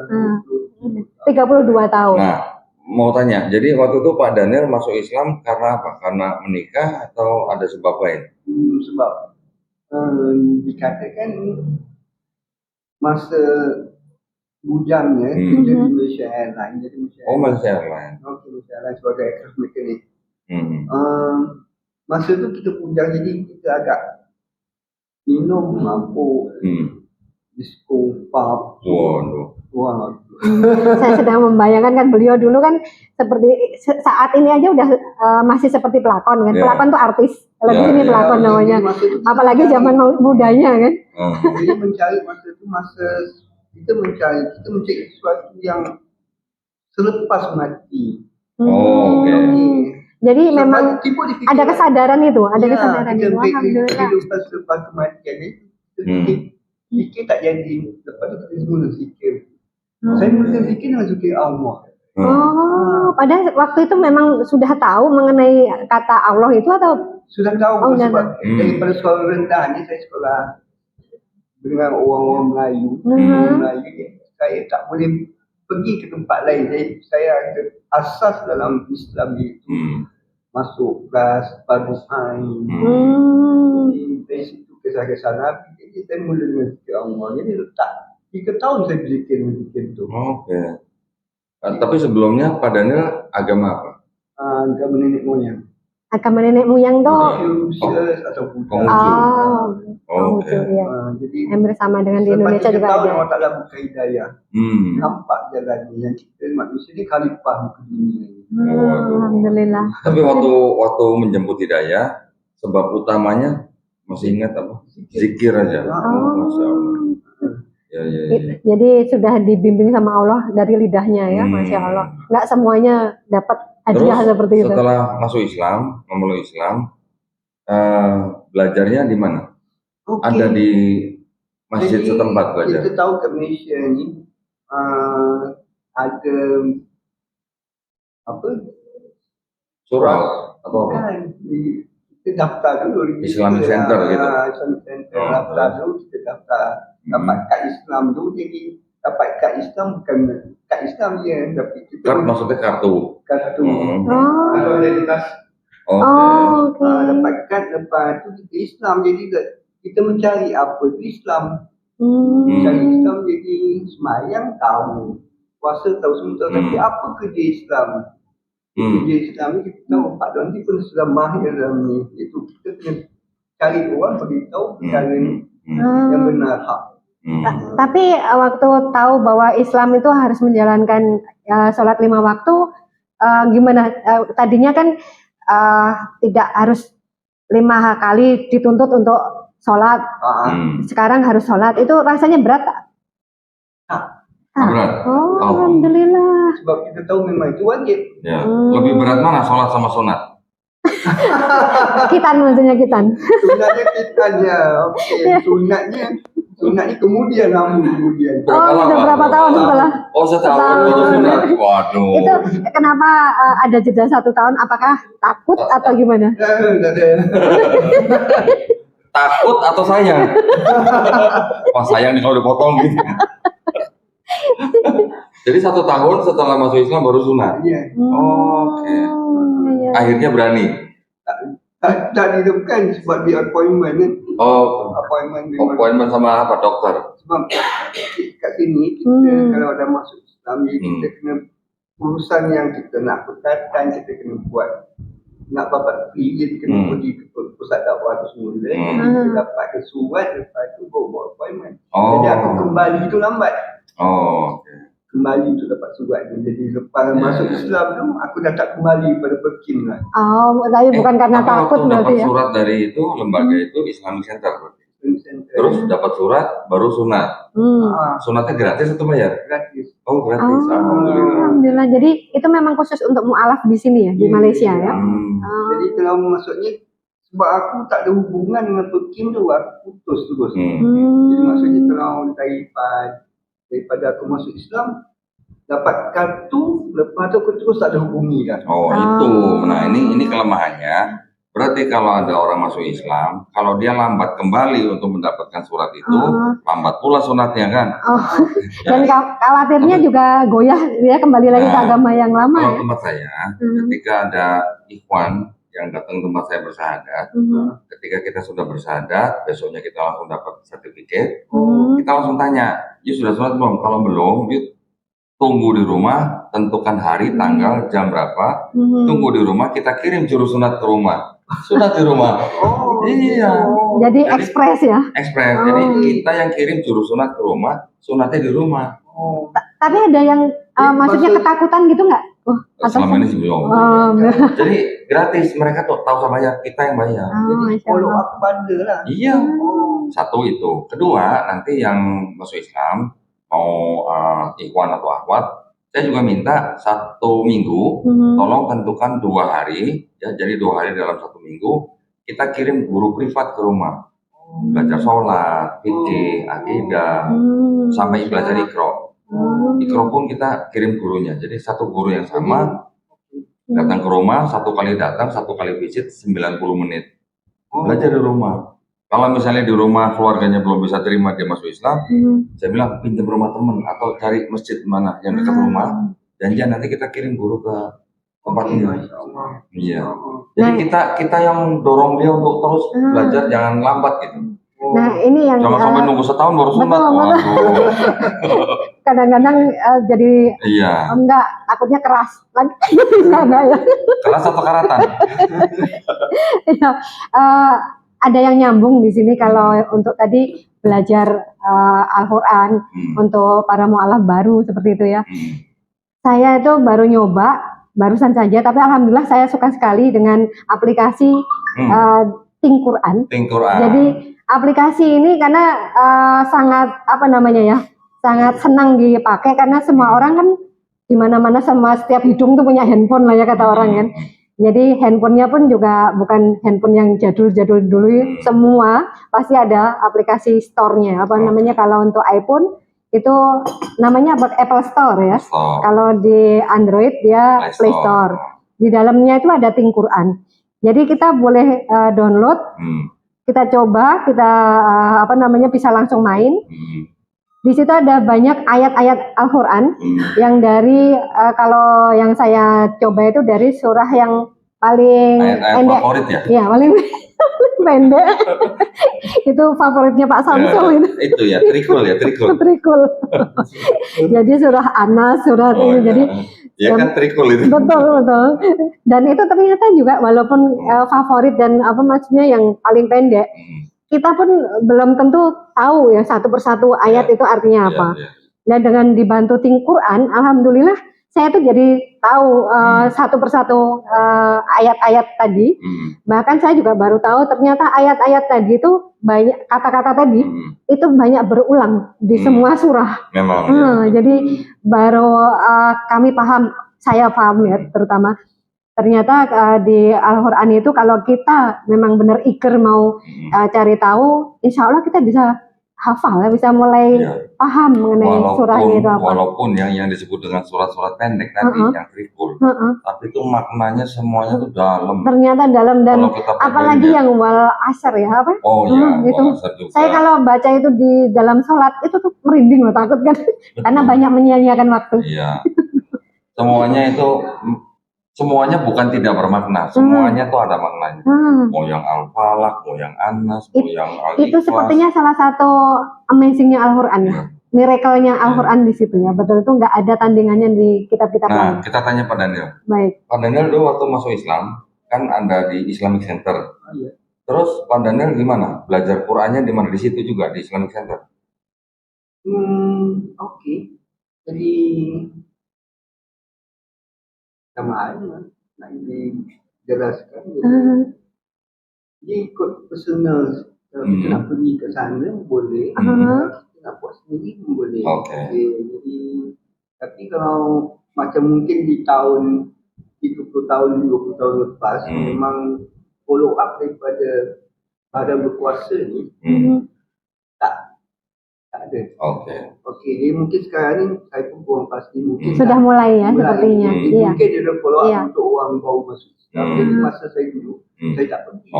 32 tahun. Nah, mau tanya, jadi waktu itu Pak Daniel masuk Islam karena apa? Karena menikah atau ada sebab lain? Sebab dikatakan masa bujangnya kerja di Malaysia Airlines. Malaysia Airlines. Malaysia Airlines sebagai aircraft mechanic. Masa itu kita bujang, jadi kita agak minum mabuk, disco, pub. Wow. Saya sedang membayangkan kan beliau dulu kan seperti saat ini aja udah masih seperti pelakon kan. Pelakon tuh artis. Kalau di sini pelakon namanya. Apalagi zaman mudanya kan. Jadi mencari masa itu kita mencari sesuatu yang selepas mati. Jadi memang ada kesadaran itu, kesadaran itu. Alhamdulillah. Selepas kematian itu fikir tak jadi. Lepas itu kita mula fikir. Saya mula fikir dengan fikir Allah. Padahal waktu itu memang sudah tahu mengenai kata Allah itu atau? Sudah tahu sebab daripada sekolah rendah ni saya sekolah dengan orang-orang Melayu. Saya tak boleh pergi ke tempat lain. Jadi saya ada asas dalam Islam itu masuk kelas Fardu'ain. Jadi dari situ kisah-kisah Nabi. Jadi saya mula dengan fikir Allah. Jadi letak 3 tahun saya berfikir itu. Tapi sebelumnya Pak Daniel agama apa? Agama nenek moyang. Agama nenek moyang tuh. Confucius atau Buddha. Ya. Jadi yang bersama dengan di Indonesia juga ada. Allah Ta'ala buka hidayah. Nampak jalannya yang kita manusia ni khalifah ke dunia. Alhamdulillah. Tapi waktu menjemput hidayah, sebab utamanya masih ingat apa? Zikir aja. Masya Allah. Ya. Jadi sudah dibimbing sama Allah dari lidahnya ya, Masya Allah. Nggak semuanya dapat hadiah seperti itu. Setelah masuk Islam, memeluk Islam, belajarnya di mana? Ada di masjid setempat belajar. Kita tahu ke Malaysia ni ada apa? Surau atau apa? Kita daftar dulu Islamic Center gitu. Islamic Center daftar dulu, kita daftar dapat kad Islam dulu. Jadi dapat kad Islam bukan kad Islam dia, tapi kita maksudnya kartu. Identitas. Dapat kad, lepas tu kita Islam. Jadi kita mencari apa itu Islam. Mencari Islam jadi semayang tahu, puasa tahu semua, tapi apa kerja Islam? Kerja Islam ni kita tahu Pak Dondi pun sudah mahir dalam ni. Itu kita kena cari orang beritahu perkara ni yang benar hak. Tapi waktu tahu bahwa Islam itu harus menjalankan sholat 5 waktu, gimana? Tadinya kan tidak harus 5 kali dituntut untuk sholat. Sekarang harus sholat. Itu rasanya berat tak? Berat. Alhamdulillah. Sebab kita tahu memang itu wajib. Ya. Lebih berat mana sholat sama sunat? Kitan maksudnya kitan. Sunatnya kitan ya. Sunatnya kemudian kemudian. Berapa tahun setelah? Setahun itu sunat. Waduh. Itu kenapa ada jeda 1 tahun? Apakah takut atau gimana? takut atau sayang? Wah sayang nih kalau dipotong gitu. Jadi 1 tahun setelah masuk Islam baru sunat. Iya. Oke. Akhirnya berani. Tak dihidupkan sebab di appointment kan. Oh, Appointment sama apa dokter? sebab kat sini kita kalau ada masuk Islam kita kena urusan yang kita nak perkataan kita kena buat. Nak babat kita kena pergi ke pusat dakwah tu semua. Kita dapat ke surat lepas tu bawa appointment. Jadi aku kembali tu lambat. Kembali tu dapat surat tu. Jadi lepas masuk Islam tu aku dah tak kembali pada Pekin lah. Tapi bukan karena takut berarti dapat ya. surat dari itu lembaga itu Islamic Center berarti. Terus dapat surat baru sunat. Sunatnya gratis atau bayar? Gratis. Oh gratis. Alhamdulillah. Jadi itu memang khusus untuk mualaf di sini ya, di Malaysia ya. Jadi kalau maksudnya sebab aku tak ada hubungan dengan Pekin tu aku putus terus. Jadi maksudnya kalau daripada aku masuk Islam dapat kartu lepas tu aku terus tak ada hubungi dah. Itu. Nah ini kelemahannya. Berarti kalau ada orang masuk Islam, kalau dia lambat kembali untuk mendapatkan surat itu, lambat pula sunatnya kan. Dan khawatirnya juga goyah dia kembali lagi ke agama yang lama. Kalau tempat saya, ketika ada ikhwan yang datang ke tempat saya bersahadat, ketika kita sudah bersahadat, besoknya kita langsung dapat sertifikat, kita langsung tanya, "Yuk sudah sunat belum?" Kalau belum, yuk tunggu di rumah, tentukan hari, tanggal, jam berapa, tunggu di rumah, kita kirim juru sunat ke rumah. Sunat di rumah. Iya. Jadi ekspres ya? Ekspres. Jadi kita yang kirim juru sunat ke rumah, sunatnya di rumah. Tapi ada yang maksudnya ketakutan gitu nggak? Selama ini sih belum. Jadi gratis, mereka tuh tahu sama ya, kita yang bayar. Jadi follow up bundle lah. Iya. Satu itu. Kedua, nanti yang masuk Islam mau ikhwan atau akhwat, saya juga minta 1 minggu, tolong tentukan 2 hari, ya, jadi 2 hari dalam 1 minggu, kita kirim guru privat ke rumah, belajar sholat, fikih, akidah, sampai belajar ikro. Ikro pun kita kirim gurunya, jadi 1 guru yang sama, datang ke rumah, 1 kali datang, 1 kali visit, 90 menit, belajar di rumah. Kalau misalnya di rumah keluarganya belum bisa terima dia masuk Islam, saya bilang pinjam rumah teman atau cari masjid mana yang dekat rumah, janjian nanti kita kirim guru ke tempatnya. Iya. Jadi kita yang dorong dia untuk terus belajar, jangan lambat gitu. Nah ini yang jangan sampai nunggu setahun baru sunat. Kadang-kadang jadi enggak, takutnya keras lagi. Enggak ya. Keras atau karatan? Iya. Ada yang nyambung di sini kalau untuk tadi belajar Al-Quran untuk para mu'alaf baru seperti itu ya. Saya itu baru nyoba barusan saja, tapi alhamdulillah saya suka sekali dengan aplikasi Think Quran. Jadi aplikasi ini karena sangat sangat senang dipakai karena semua orang kan di mana-mana sama setiap hidung tuh punya handphone lah ya kata orang kan. Jadi handphonenya pun juga bukan handphone yang jadul-jadul dulu, semua pasti ada aplikasi store-nya. Kalau untuk iPhone itu namanya Apple Store ya. Kalau di Android dia Play Store. Di dalamnya itu ada Think Quran. Jadi kita boleh download, kita coba, kita bisa langsung main. Di situ ada banyak ayat-ayat Al-Quran yang dari kalau yang saya coba itu dari surah yang paling pendek. Favorit ya? Iya, paling pendek. Itu favoritnya Pak Samsul itu ya, trikul. Jadi surah Anas, surah ini jadi ya kan trikul itu. Betul. Dan itu ternyata juga walaupun favorit dan maksudnya yang paling pendek, kita pun belum tentu tahu ya satu persatu ayat itu artinya apa. Nah dengan dibantu Think Quran, alhamdulillah saya tuh jadi tahu satu persatu ayat-ayat tadi. Bahkan saya juga baru tahu ternyata ayat-ayat tadi itu banyak kata-kata tadi itu banyak berulang di semua surah. Memang. Jadi baru saya paham ya terutama. Ternyata di Al-Quran itu kalau kita memang benar iker mau cari tahu, insya Allah kita bisa hafal, bisa mulai paham mengenai surahnya itu apa. Walaupun yang disebut dengan surat-surat pendek tadi, yang triful, tapi itu maknanya semuanya tuh dalam. Ternyata dalam, dan apalagi yang wal asr ya apa? Oh iya, gitu. wal asr juga. Saya kalau baca itu di dalam sholat itu tuh merinding loh, takut kan, karena banyak menyia-nyiakan waktu. Iya, semuanya bukan tidak bermakna, semuanya tuh ada maknanya. Mau yang Al-Falaq, mau yang An-Nas, mau yang Al-Ikhlas. Itu sepertinya salah satu amazingnya Al-Quran ya. Miracle-nya Al-Quran di situ ya. Betul, itu nggak ada tandingannya di kitab-kitab lain. Nah, kita tanya Pak Daniel. Baik. Pak Daniel dulu waktu masuk Islam kan ada di Islamic Center. Terus Pak Daniel gimana? Belajar Qurannya di mana? Di situ juga di Islamic Center. Oke. Jadi sama aja nak dijelaskan. Jadi ikut personal. Kalau kita nak pergi ke sana boleh. Kita nak buat sendiri pun boleh. Jadi tapi kalau macam mungkin di tahun 30 tahun 20 tahun lepas memang follow up daripada berkuasa ni tak ada. Okey, jadi mungkin sekarang ni saya pun kurang pasti, mungkin sudah mulai ya sepertinya. Mungkin dia ada follow up untuk orang baru masuk. Tapi masa saya dulu saya tak pergi.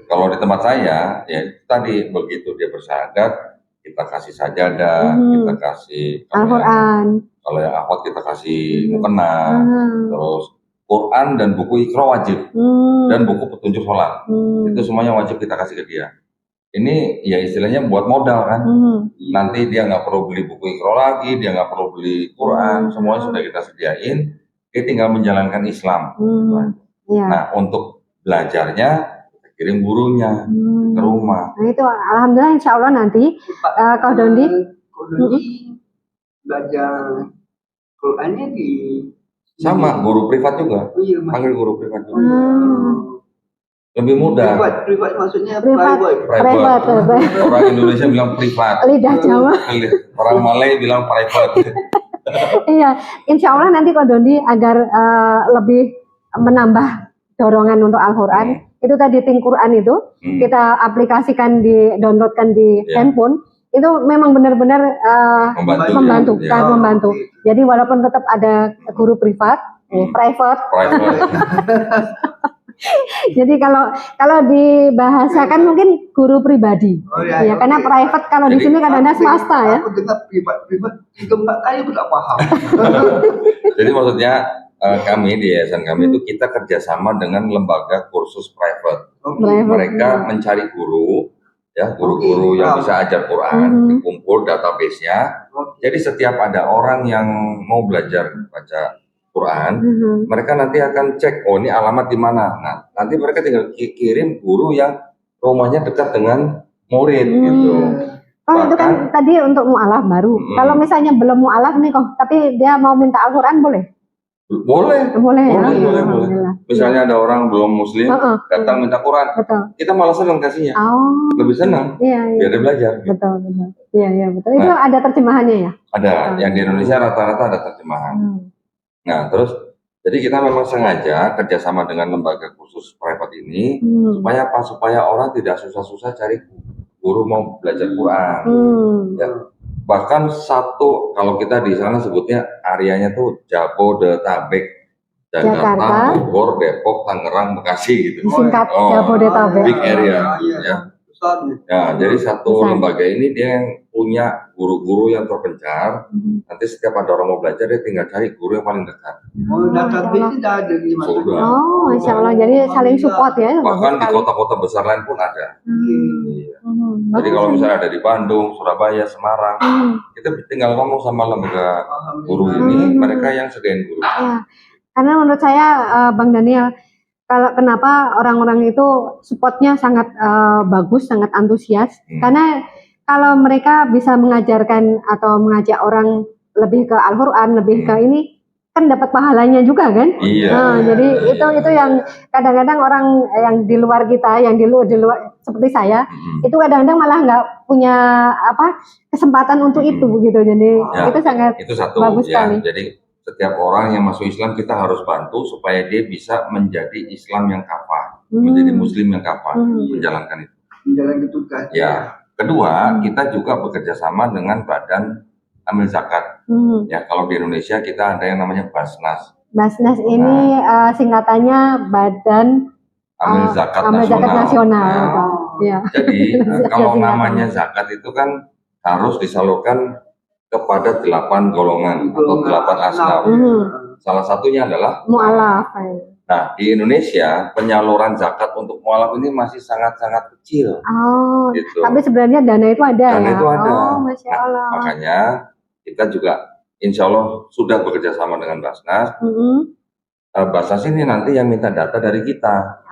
Kalau di tempat saya ya tadi begitu dia bersyahadat kita kasih sajadah, kita kasih Al-Quran. Kalau yang akhwat kita kasih mukena, terus Quran dan buku Iqra wajib, dan buku petunjuk sholat, itu semuanya wajib kita kasih ke dia. Ini ya istilahnya buat modal kan, nanti dia nggak perlu beli buku Iqra lagi, dia nggak perlu beli Quran, semuanya sudah kita sediain, dia tinggal menjalankan Islam. Nah untuk belajarnya kita kirim gurunya ke rumah. Nah itu alhamdulillah insya Allah nanti Kau Dondi belajar Qurannya di sama guru privat juga, panggil guru privat juga. Lebih mudah. Privat maksudnya private. Orang Indonesia bilang privat. Lidah Jawa. Orang Malay bilang private. Iya, insya Allah nanti Kau Dondi agar lebih menambah dorongan untuk Al-Quran. Itu tadi Think Quran itu kita aplikasikan downloadkan di handphone. Itu memang benar-benar membantu. Jadi walaupun tetap ada guru privat, private. Jadi kalau dibahasakan mungkin guru pribadi, karena private kalau di sini kadang-kadang swasta ya. Aku dengar privat 3-4 kali aku tak paham. Jadi maksudnya kami di yayasan kami itu kita kerjasama dengan lembaga kursus private. Mereka mencari guru. Ya, guru-guru yang bisa ajar Quran, dikumpul database-nya. Jadi setiap ada orang yang mau belajar baca Quran, mereka nanti akan cek, oh ini alamat di mana. Nah, nanti mereka tinggal kirim guru yang rumahnya dekat dengan murid gitu. Kalau itu kan tadi untuk mu'alaf baru. Kalau misalnya belum mu'alaf nih kok, tapi dia mau minta Al-Quran boleh? Boleh. Misalnya ada orang belum muslim datang minta Quran, kita malah senang kasihnya, lebih senang, biar dia belajar. Betul. Iya betul. Itu ada terjemahannya ya? Ada, yang di Indonesia rata-rata ada terjemahan. Nah terus, jadi kita memang sengaja kerjasama dengan lembaga kursus private ini supaya apa? Supaya orang tidak susah-susah cari guru mau belajar Quran. Ya. Bahkan kalau kita di sana sebutnya areanya tuh Jabodetabek, Jakarta, Bogor, Depok, Tangerang, Bekasi gitu. Singkat Jabodetabek. Big area, ya. Ya, jadi satu lembaga ini dia yang punya guru-guru yang terpencar. Nanti setiap ada orang mau belajar dia tinggal cari guru yang paling dekat. Database tidak ada di mana. Masya Allah. Jadi saling support ya. Bahkan di kota-kota besar lain pun ada. Jadi kalau misalnya ada di Bandung, Surabaya, Semarang, kita tinggal ngomong sama lembaga guru ini, mereka yang sediain guru. Ya. Karena menurut saya Bang Daniel, kenapa orang-orang itu supportnya sangat bagus, sangat antusias, karena kalau mereka bisa mengajarkan atau mengajak orang lebih ke Al-Quran, lebih ke ini, kan dapat pahalanya juga kan? Jadi itu yang kadang-kadang orang yang di luar kita, yang di luar seperti saya, itu kadang-kadang malah nggak punya kesempatan untuk itu gitu. Jadi itu sangat bagus sekali. Jadi setiap orang yang masuk Islam kita harus bantu supaya dia bisa menjadi Islam yang kafah, menjadi Muslim yang kafah, menjalankan itu. menjalankan tugas. Ya. Kedua, kita juga bekerja sama dengan Badan Amil Zakat. Ya, kalau di Indonesia kita ada yang namanya Basnas. Basnas ini singkatannya Badan Amil Zakat Nasional. Ya. Jadi kalau namanya zakat itu kan harus disalurkan kepada 8 golongan atau 8 asnaf. Salah satunya adalah mu'alaf. Nah, di Indonesia penyaluran zakat untuk mu'alaf ini masih sangat-sangat kecil. Oh, gitu. Tapi sebenarnya dana itu ada. Dana itu ada. Oh, Masya Allah. Nah, makanya kita juga insya Allah sudah bekerja sama dengan Basnas. Basnas ini nanti yang minta data dari kita.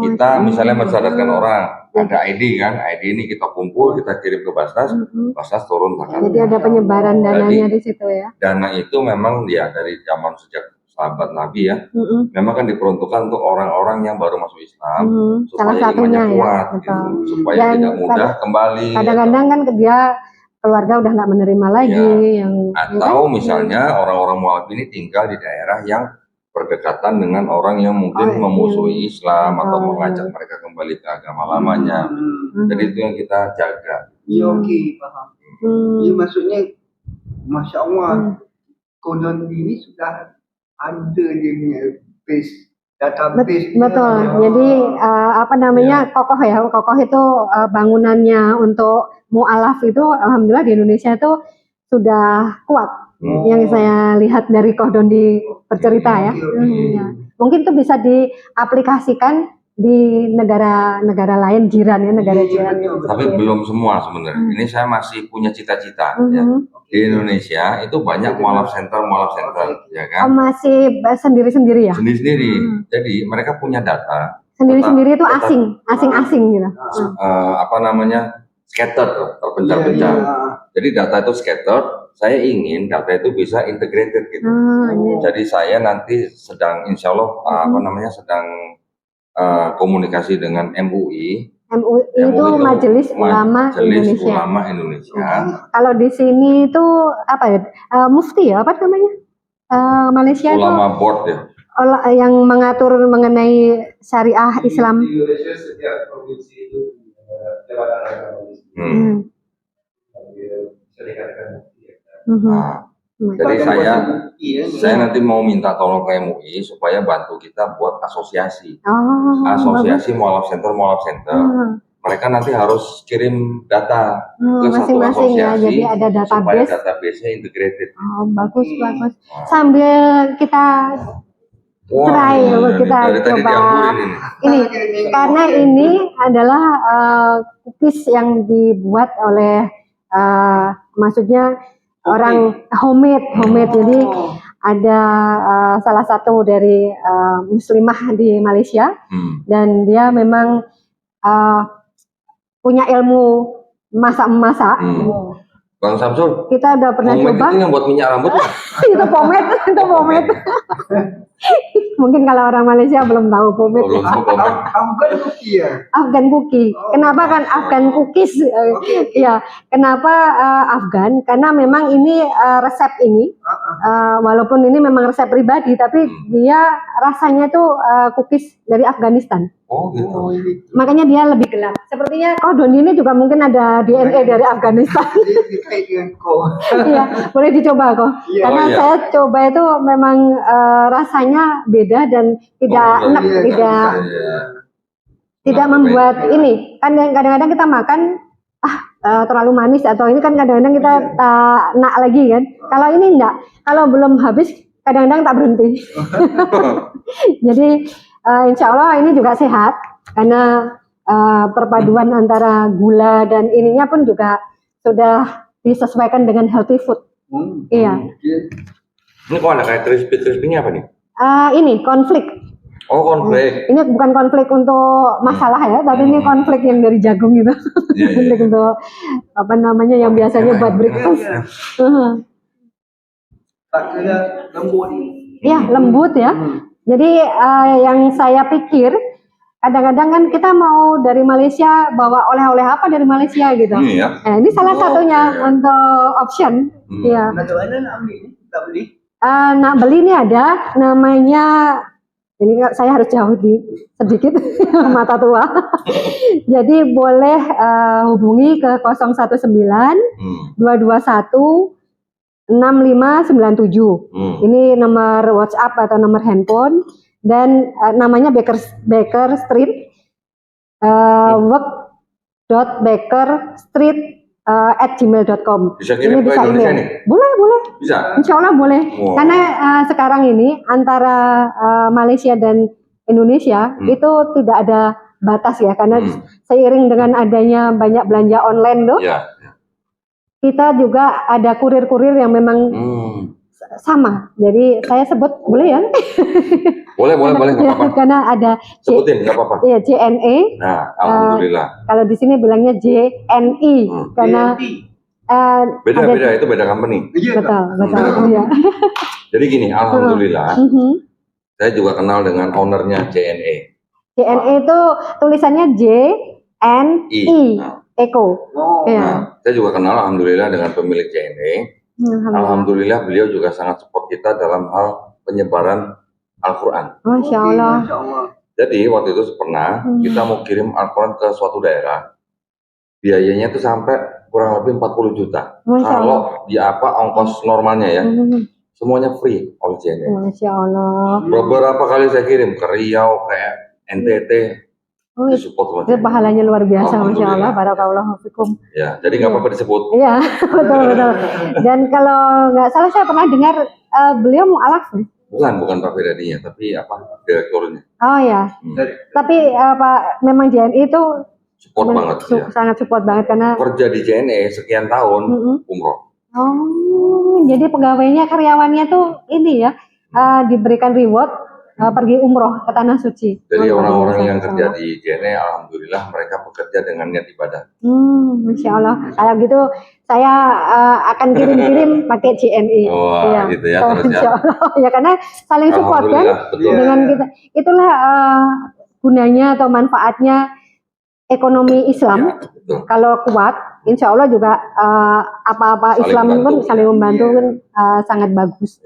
Kita misalnya mensyaratkan orang, ada ID kan, ID ini kita kumpul, kita kirim ke Basnas, Basnas turun zakat. Jadi ada penyebaran dananya di situ ya. Dana itu memang ya dari zaman sejak sahabat Nabi ya, memang kan diperuntukkan untuk orang-orang yang baru masuk Islam, supaya imannya kuat, gitu, supaya dan tidak mudah kembali. Kadang-kadang kan dia keluarga udah nggak menerima lagi, atau misalnya orang-orang mualaf ini tinggal di daerah yang berdekatan dengan orang yang mungkin memusuhi Islam atau mengajak mereka kembali ke agama lamanya. Jadi itu yang kita jaga. Iya, oke, paham. Jadi maksudnya, Masya Allah, Kodon ini sudah ada dia punya database. Betul. Jadi kokoh ya. Kokoh itu bangunannya untuk mu'alaf itu alhamdulillah di Indonesia itu sudah kuat. Yang saya lihat dari Kodon di bercerita ya. Mungkin itu bisa diaplikasikan di negara-negara lain jiran ya, negara jiran. Tapi belum semua sebenarnya. Ini saya masih punya cita-cita ya. Di Indonesia itu banyak mualaf center ya kan? Masih sendiri-sendiri ya? Sendiri-sendiri. Jadi mereka punya data. Sendiri-sendiri itu asing-asing gitu. Scattered, terpencar-pencar. Jadi data itu scattered. Saya ingin data itu bisa integrated gitu. Jadi saya nanti sedang insya Allah sedang komunikasi dengan MUI. MUI itu Majelis Ulama Indonesia. Kalau di sini itu apa ya? Mufti ya, apa namanya? Malaysia Ulama itu Board ya. Yang mengatur mengenai syariah Islam. Di Indonesia setiap provinsi itu jabatan agama. Jadi saya nanti mau minta tolong ke MUI supaya bantu kita buat asosiasi. Asosiasi mualaf center. Mereka nanti harus kirim data ke satu asosiasi ya, jadi ada database. Supaya database-nya integrated. Bagus. Sambil kita try, kita coba ini karena ini adalah cookies yang dibuat oleh maksudnya orang homemade. Jadi ada salah satu dari muslimah di Malaysia dan dia memang punya ilmu masak. Bang Samsul, kita udah pernah coba. Itu yang buat minyak rambut kan? itu pomade. Mungkin kalau orang Malaysia belum tahu pomade. Afgan cookie ya? Afgan cookie. Kenapa kan Afgan cookies? Ya, kenapa Afgan? Karena memang ini resep ini, walaupun ini memang resep pribadi, tapi dia rasanya tuh cookies dari Afghanistan. Oh gitu. Makanya dia lebih gelap. Sepertinya Kodon ini juga mungkin ada DNA dari Afghanistan. Iya, boleh dicoba kok. Karena saya coba itu memang rasanya beda dan tidak enak, tidak membuat ini. Kan kadang-kadang kita makan terlalu manis atau ini kan kadang-kadang kita tak nak lagi kan. Kalau ini enggak. Kalau belum habis kadang-kadang tak berhenti. Jadi insya Allah ini juga sehat karena perpaduan antara gula dan ininya pun juga sudah disesuaikan dengan healthy food. Iya. Ini kok ada kayak crispy-crispy-nya apa nih? Ini konflik. Oh, konflik. Ini bukan konflik untuk masalah ya, tapi ini konflik yang dari jagung gitu. Konflik untuk apa namanya yang biasanya buat breakfast. Lembut. Iya, lembut ya. Jadi yang saya pikir kadang-kadang kan kita mau dari Malaysia bawa oleh-oleh apa dari Malaysia gitu. Ini salah satunya untuk option. Iya. Bagaimana nak beli? Tak beli? Nak beli ini ada namanya Ini saya harus jauh sedikit mata tua. Jadi boleh hubungi ke 019 221 6597. Ini nomor WhatsApp atau nomor handphone, dan namanya Baker Street, work.bakerstreet@gmail.com. Bisa kirim ke Indonesia nih? Boleh. Bisa? Insya Allah boleh. Wow. Karena sekarang ini antara Malaysia dan Indonesia itu tidak ada batas ya, karena seiring dengan adanya banyak belanja online tuh, kita juga ada kurir-kurir yang memang sama. Jadi saya sebut boleh ya? Boleh, nggak apa-apa. Karena ada sebutin, nggak apa-apa. Iya, JNE. Nah, alhamdulillah. Kalau di sini bilangnya JNI karena beda itu beda company. Betul. Ya. Jadi gini, alhamdulillah, saya juga kenal dengan ownernya JNE. JNE itu tulisannya JNI, Eko. Nah, saya juga kenal alhamdulillah dengan pemilik JNE. Alhamdulillah beliau juga sangat support kita dalam hal penyebaran Al-Quran. Masya Allah. Jadi waktu itu pernah kita mau kirim Al-Quran ke suatu daerah, biayanya itu sampai kurang lebih 40 juta. Kalau di ongkos normalnya ya, semuanya free oleh JNE. Masya Allah. Beberapa kali saya kirim ke Riau, kayak NTT, support itu pahalanya luar biasa, Masya Allah. Barakallahu fikum. Ya, jadi nggak apa-apa disebut. Iya, betul. Dan kalau nggak salah saya pernah dengar beliau mu'alaf. Bukan Pak Firdadinya, tapi direkturnya. Oh ya. Tapi memang JNI itu support banget ya. Sangat support banget karena kerja di JNE sekian tahun umroh. Oh, jadi pegawainya, karyawannya tuh ini ya, diberikan reward pergi umroh ke tanah suci. Jadi orang-orang yang kerja di JNE, alhamdulillah mereka bekerja dengan niat ibadah. Masya Allah. Kalau gitu saya akan kirim pakai JNE. Wah, gitu ya. Insya Allah. Ya karena saling support kan dengan kita. Itulah gunanya atau manfaatnya ekonomi Islam. Kalau kuat, insya Allah juga apa-apa Islam pun saling membantu kan sangat bagus.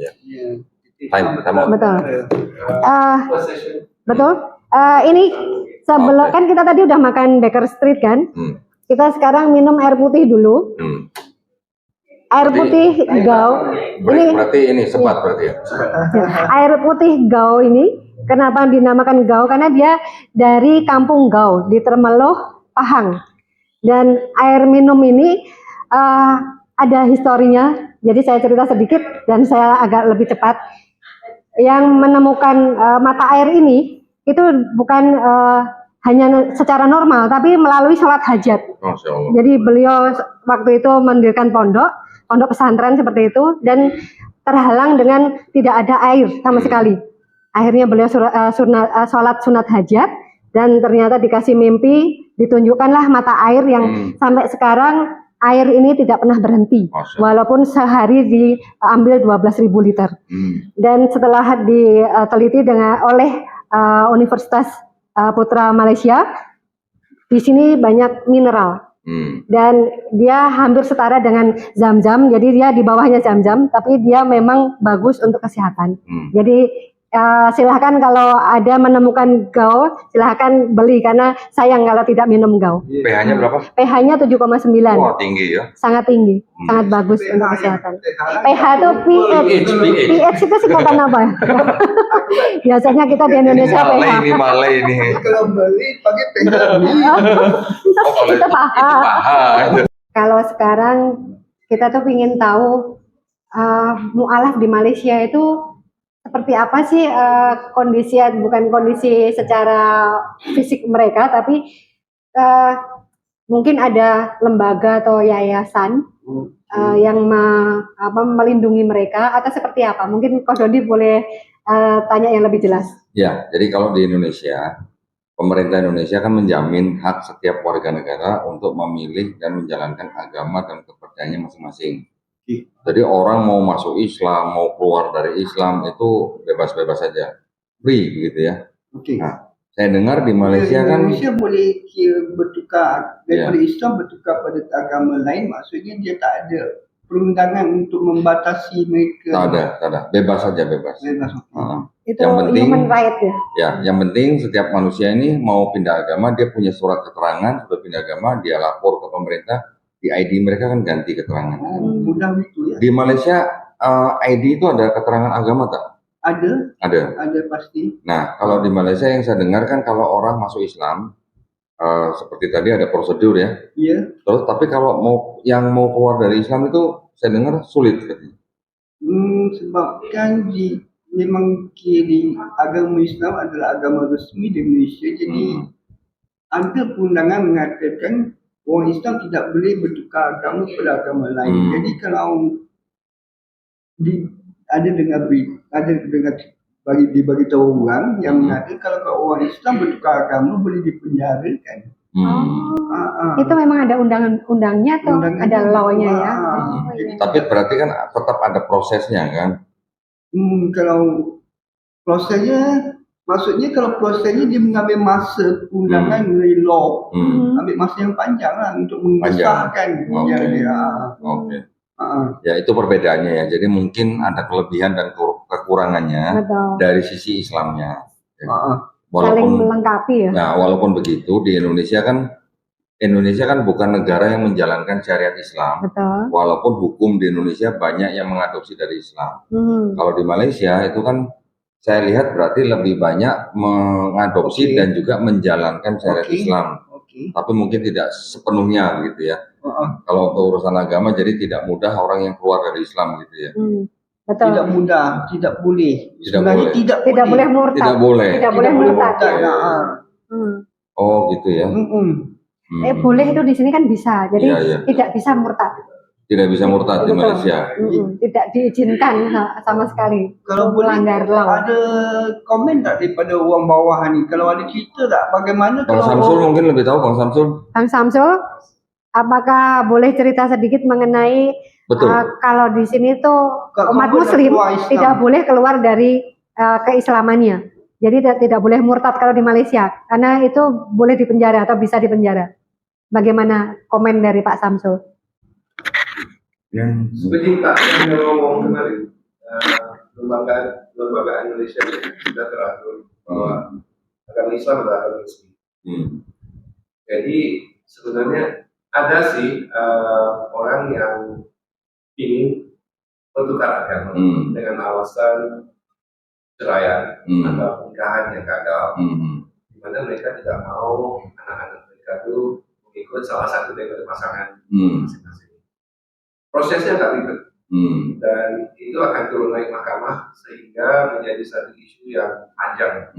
Betul. Betul. Ini sebelum kan kita tadi udah makan Baker Street kan? Kita sekarang minum air putih dulu. Air putih Gao. Berarti ini sebat berarti ya. Air putih Gao ini kenapa dinamakan Gao? Karena dia dari kampung Gao di Termeloh, Pahang. Dan air minum ini ada historinya. Jadi saya cerita sedikit dan saya agak lebih cepat. Yang menemukan mata air ini itu bukan hanya secara normal, tapi melalui sholat hajat. Jadi beliau waktu itu mendirikan pondok pesantren seperti itu, dan terhalang dengan tidak ada air sama sekali. Akhirnya beliau sholat sunat hajat, dan ternyata dikasih mimpi, ditunjukkanlah mata air yang sampai sekarang air ini tidak pernah berhenti, walaupun sehari diambil 12.000 liter. Dan setelah diteliti oleh Universitas Putra Malaysia, di sini banyak mineral. Dan dia hampir setara dengan Zam-Zam, jadi dia di bawahnya Zam-Zam, tapi dia memang bagus untuk kesehatan. Jadi silahkan kalau ada menemukan Gao, silahkan beli, karena sayang kalau tidak minum Gao. pH-nya berapa? pH-nya 7,9. Wah, tinggi ya. Sangat tinggi, sangat bagus untuk kesehatan. pH itu pH itu singkatan apa ya? Biasanya kita di Indonesia pH. Ini Malay ini. Kalau beli pakai pH. Itu paha. Kalau sekarang kita tuh ingin tahu mu'alaf di Malaysia itu seperti apa sih kondisi, bukan kondisi secara fisik mereka, tapi mungkin ada lembaga atau yayasan yang melindungi mereka, atau seperti apa? Mungkin Ko Dodi boleh tanya yang lebih jelas. Ya, jadi kalau di Indonesia, pemerintah Indonesia kan menjamin hak setiap warga negara untuk memilih dan menjalankan agama dan kepercayaannya masing-masing. Jadi orang mau masuk Islam, mau keluar dari Islam itu bebas-bebas saja, free begitu ya. Nah, saya dengar di Malaysia kan Malaysia boleh bertukar daripada Islam bertukar pada agama lain, maksudnya dia tak ada perundangan untuk membatasi mereka. Tak ada, bebas saja, bebas. Itu Yang penting, human right ya. Ya, yang penting setiap manusia ini mau pindah agama, dia punya surat keterangan sudah pindah agama, dia lapor ke pemerintah, di ID mereka kan ganti keterangan. Mudah itu ya. Di Malaysia ID itu ada keterangan agama tak? Ada pasti. Nah, kalau di Malaysia yang saya dengar kan kalau orang masuk Islam, seperti tadi ada prosedur ya. Iya. Terus tapi kalau yang mau keluar dari Islam itu saya dengar sulit katanya. Sebab kan memang kiri agama Islam adalah agama resmi di Malaysia. Jadi ada perundangan mengatakan orang Islam tidak boleh bertukar agama kepada agama lain. Jadi kalau dibagi tahu orang yang mengatakan kalau orang Islam bertukar agama boleh dipenjarakan. Itu memang ada undang-undangnya atau ada law-nya ya? Tapi berarti kan tetap ada prosesnya kan? Kalau prosesnya, maksudnya kalau prosesnya dia mengambil masa undangan dari law, ambil masa yang panjang lah untuk mengesahkan. Oke. Ya itu perbedaannya ya. Jadi mungkin ada kelebihan dan kekurangannya dari sisi Islamnya. Saling melengkapi ya. Nah, walaupun begitu di Indonesia kan bukan negara yang menjalankan syariat Islam. Betul. Walaupun hukum di Indonesia banyak yang mengadopsi dari Islam. Kalau di Malaysia itu kan saya lihat berarti lebih banyak mengadopsi dan juga menjalankan syariat Islam. Tapi mungkin tidak sepenuhnya gitu ya. Kalau untuk urusan agama jadi tidak mudah orang yang keluar dari Islam gitu ya. Betul. Tidak mudah, tidak boleh. Sebenarnya tidak boleh murtad. Tidak boleh. Tidak boleh murtad. Oh gitu ya. Boleh itu di sini kan bisa. Jadi tidak bisa murtad. Tidak bisa murtad di Malaysia. Tidak diizinkan sama sekali. Kalau melanggar law. Ada komen tak daripada orang bawah ni? Kalau ada cerita tak bagaimana Bang Samsul mungkin lebih tahu Bang Samsul. Bang Samsul, apakah boleh cerita sedikit mengenai kalau di sini tuh umat Muslim tidak boleh keluar dari keislamannya. Jadi tidak boleh murtad kalau di Malaysia, karena itu boleh dipenjara atau bisa dipenjara. Bagaimana komen dari Pak Samsul? Seperti Pak yang ngomong kemarin, lembaga Indonesia sudah teratur bahwa agama Islam adalah agama resmi. Jadi sebenarnya ada sih orang yang ingin bertukar agama dengan alasan ceraian atau pernikahan yang gagal, di mana mereka tidak mau anak-anak mereka itu mengikut salah satu dari pasangan masing-masing. Prosesnya agak ribet dan itu akan turun naik mahkamah sehingga menjadi satu isu yang panjang.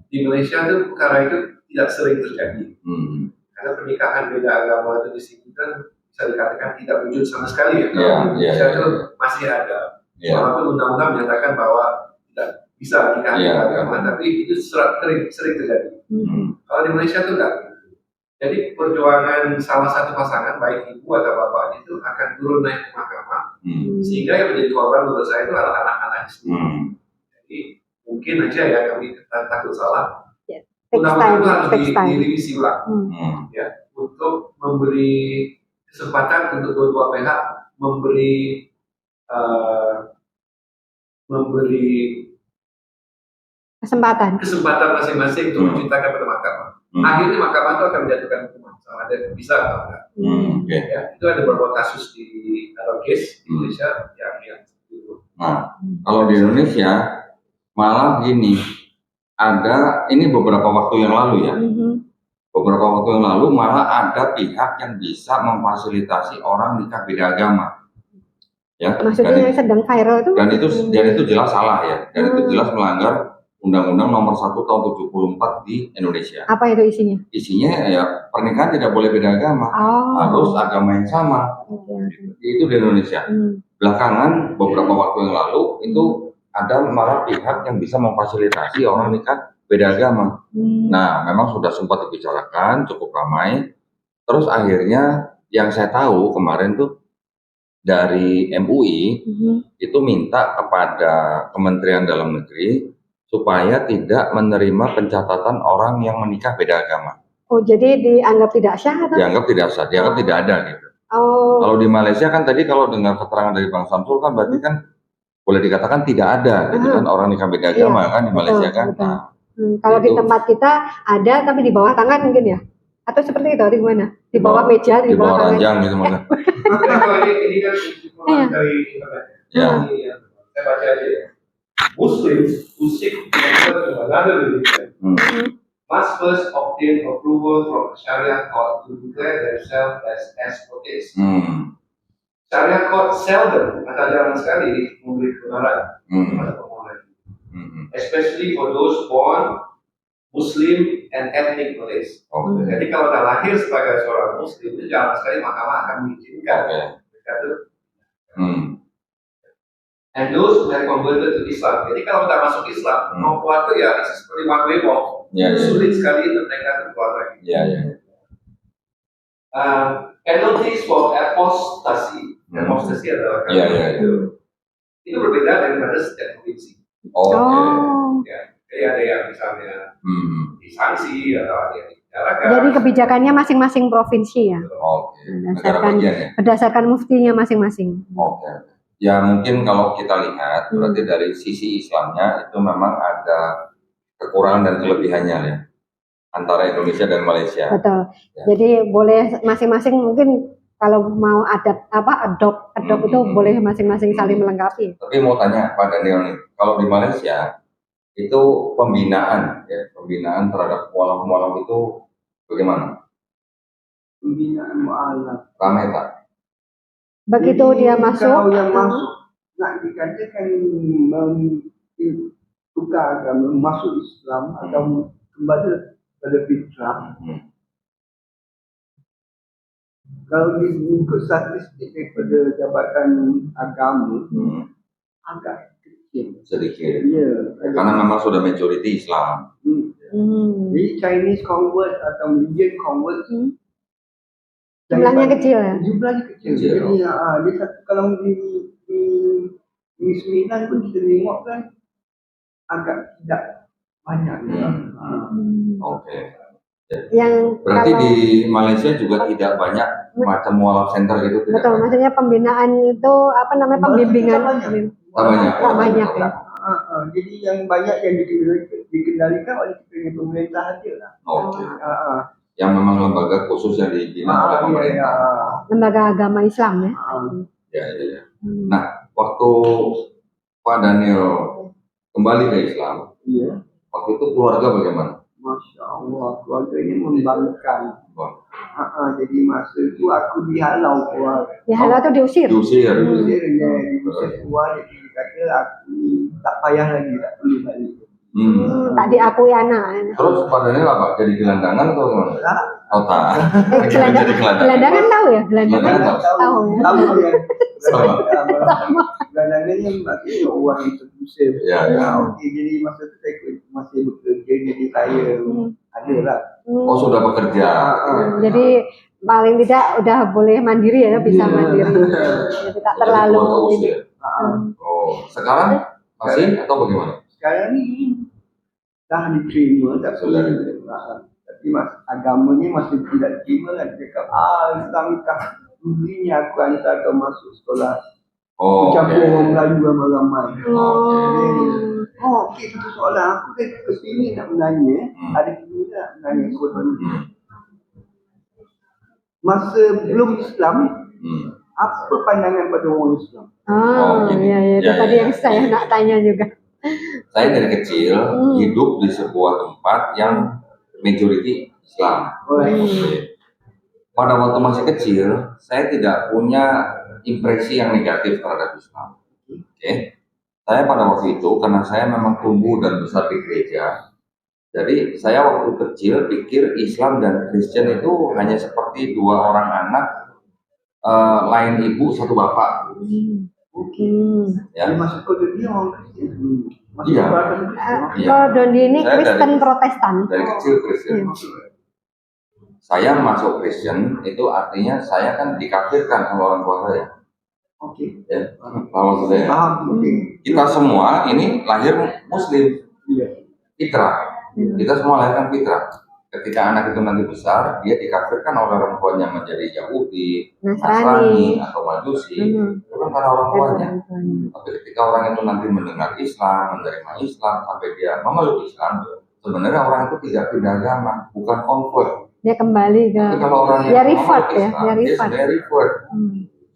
Di Malaysia itu perkara itu tidak sering terjadi karena pernikahan beda agama itu di sini kan bisa dikatakan tidak wujud sama sekali ya. Kalau di Indonesia itu masih ada. Walaupun undang-undang menyatakan bahwa tidak bisa nikah beda agama, tapi itu sering terjadi. Kalau di Malaysia itu enggak. Jadi perjuangan salah satu pasangan, baik ibu atau bapak itu akan turun naik ke mahkamah, sehingga yang menjadi korban menurut saya itu adalah anak-anak sendiri. Jadi mungkin aja ya kami takut salah. Undang-undang itu harus direvisi ulang, ya, untuk memberi kesempatan untuk kedua pihak memberi kesempatan masing-masing untuk menceritakan pada mahkamah. Akhirnya mahkamah itu akan menjatuhkan hukuman. Ada bisa atau enggak? Ya, itu ada beberapa kasus di case di Indonesia yang itu. Nah, kalau di Indonesia malah gini, ini beberapa waktu yang lalu ya. Beberapa waktu yang lalu malah ada pihak yang bisa memfasilitasi orang nikah beda agama. Ya, maksudnya yang sedang viral itu? Dan itu jelas salah ya. Dan itu jelas melanggar Undang-Undang Nomor 1 Tahun 74 di Indonesia. Apa itu isinya? Isinya ya pernikahan tidak boleh beda agama, harus agama yang sama. Itu di Indonesia. Belakangan beberapa waktu yang lalu itu ada malah pihak yang bisa memfasilitasi orang nikah beda agama. Nah, memang sudah sempat dibicarakan cukup ramai. Terus akhirnya yang saya tahu kemarin tuh dari MUI itu minta kepada Kementerian Dalam Negeri supaya tidak menerima pencatatan orang yang menikah beda agama. Oh, jadi dianggap tidak sah atau? Dianggap tidak sah, dianggap tidak ada gitu. Oh. Kalau di Malaysia kan tadi kalau dengar keterangan dari Bang Samsul kan berarti kan boleh dikatakan tidak ada gitu kan orang nikah beda agama Iya, kan di Malaysia betul, kan. betul. Nah, Kalau di itu. tempat kita ada tapi di bawah tangan mungkin ya? Atau seperti itu atau gimana? Di bawah meja, di bawah tangan. ranjang gitu maksudnya. Kalau ini kan informasi dari internet. Ya. Ini saya baca aja ya. Muslims who seek to convert to another religion must first obtain approval from a Sharia court to declare themselves as despotes. Syariah court seldom atau jarang sekali memberi kebenaran kepada pemohon, especially for those born Muslim and ethnic Malays. Jadi kalau dah lahir sebagai seorang Muslim itu jarang sekali mahkamah akan mengizinkan. And those who have converted to Islam. Jadi kalau kita masuk Islam, mau keluar itu ya seperti one way walk. Sulit sekali untuk mereka keluar lagi. Penalties for apostasy. Apostasy adalah itu berbeda daripada setiap provinsi. Jadi ada yang misalnya disanksi atau ada yang dibicarakan. Jadi kebijakannya masing-masing provinsi ya. Berdasarkan muftinya masing-masing. Ya mungkin kalau kita lihat berarti dari sisi Islamnya itu memang ada kekurangan dan kelebihannya ya antara Indonesia dan Malaysia. Betul. Ya. Jadi boleh masing-masing mungkin kalau mau adopt itu boleh masing-masing saling melengkapi. Tapi mau tanya Pak Daniel nih, kalau di Malaysia itu pembinaan terhadap mualaf-mualaf itu bagaimana? Pembinaan mualaf. Ramai tak? Begitu jadi, dia masuk. Kalau yang masuk nak dikatakan tukar agama, masuk Islam atau kembali pada fitrah. Kalau diikut statistik daripada Jabatan Agama, agak kecil. Sedikit. Ya. Karena memang sudah majority Islam. Jadi Chinese convert atau Indian convert jumlahnya kecil ya? Jumlahnya kecil. Jadi dia kalau di 9 pun kita tengok kan agak tidak banyak. Oke. Yang berarti di Malaysia juga tidak banyak macam mualaf center gitu. Betul, maksudnya pembinaan itu pembimbingan. Tak banyak ya. Jadi yang banyak yang dikendalikan oleh pemerintah saja lah. Yang memang lembaga khusus yang dibina oleh pemerintah. Lembaga agama Islam ya. Ya. Nah, waktu Pak Daniel kembali ke Islam, waktu itu keluarga bagaimana? Masya Allah, keluarganya membanggakan. Jadi masa itu aku dihalau keluar. Dihalau atau diusir? Diusir keluar, jadi kata aku tak payah lagi, tak perlu balik. Tak diakui anak. Terus Pak Daniel apa? Jadi gelandangan atau gimana? Oh tak. Gelandangan tahu ya? Gelandangan tahu ya? Tahu ya. Sama. Gelandangan yang berarti uang itu terusir. Oke, jadi masa itu saya masih bekerja, jadi saya ada lah. Oh sudah bekerja. Jadi paling tidak udah boleh mandiri ya, bisa mandiri. Jadi tak terlalu. Oh sekarang masih atau bagaimana? Sekarang ni dah diterima, tak sudah diterima. Tapi agamanya masih tidak terima lah. Dia cakap, Islam dulunya aku hantar kau masuk sekolah. Campur orang Melayu ramai-ramai. Okey, itu soalan aku ke sini nak menanya. Ada juga nak menanya soalan ni. Masa belum Islam, apa pandangan pada orang Islam? Itu tadi yang saya nak tanya juga. Saya dari kecil hidup di sebuah tempat yang majority Islam. Pada waktu masih kecil, saya tidak punya impresi yang negatif terhadap Islam. Saya pada waktu itu karena saya memang tumbuh dan besar di gereja. Jadi saya waktu kecil pikir Islam dan Kristen itu hanya seperti dua orang anak lain ibu satu bapak. Ya. Masuk ke dunia orang Kristen. Kalau Dondi ini Kristen Protestan. Dari kecil Kristen. Saya masuk Kristen itu artinya saya kan dikafirkan sama orang tua saya. Kalau saya. Kita semua ini lahir Muslim. Fitrah. Kita semua lahir kan fitrah. ketika anak itu nanti besar, dia dikafirkan oleh orang tuanya menjadi Yahudi, Nasrani, atau Majusi, itu kan karena orang tuanya. Tapi ketika orang itu nanti mendengar Islam, menerima Islam, sampai dia memeluk Islam, sebenarnya orang itu tidak pindah agama, bukan convert. Dia kembali ke. Tapi kalau orang yang revert ya, Islam, dia sebenarnya revert.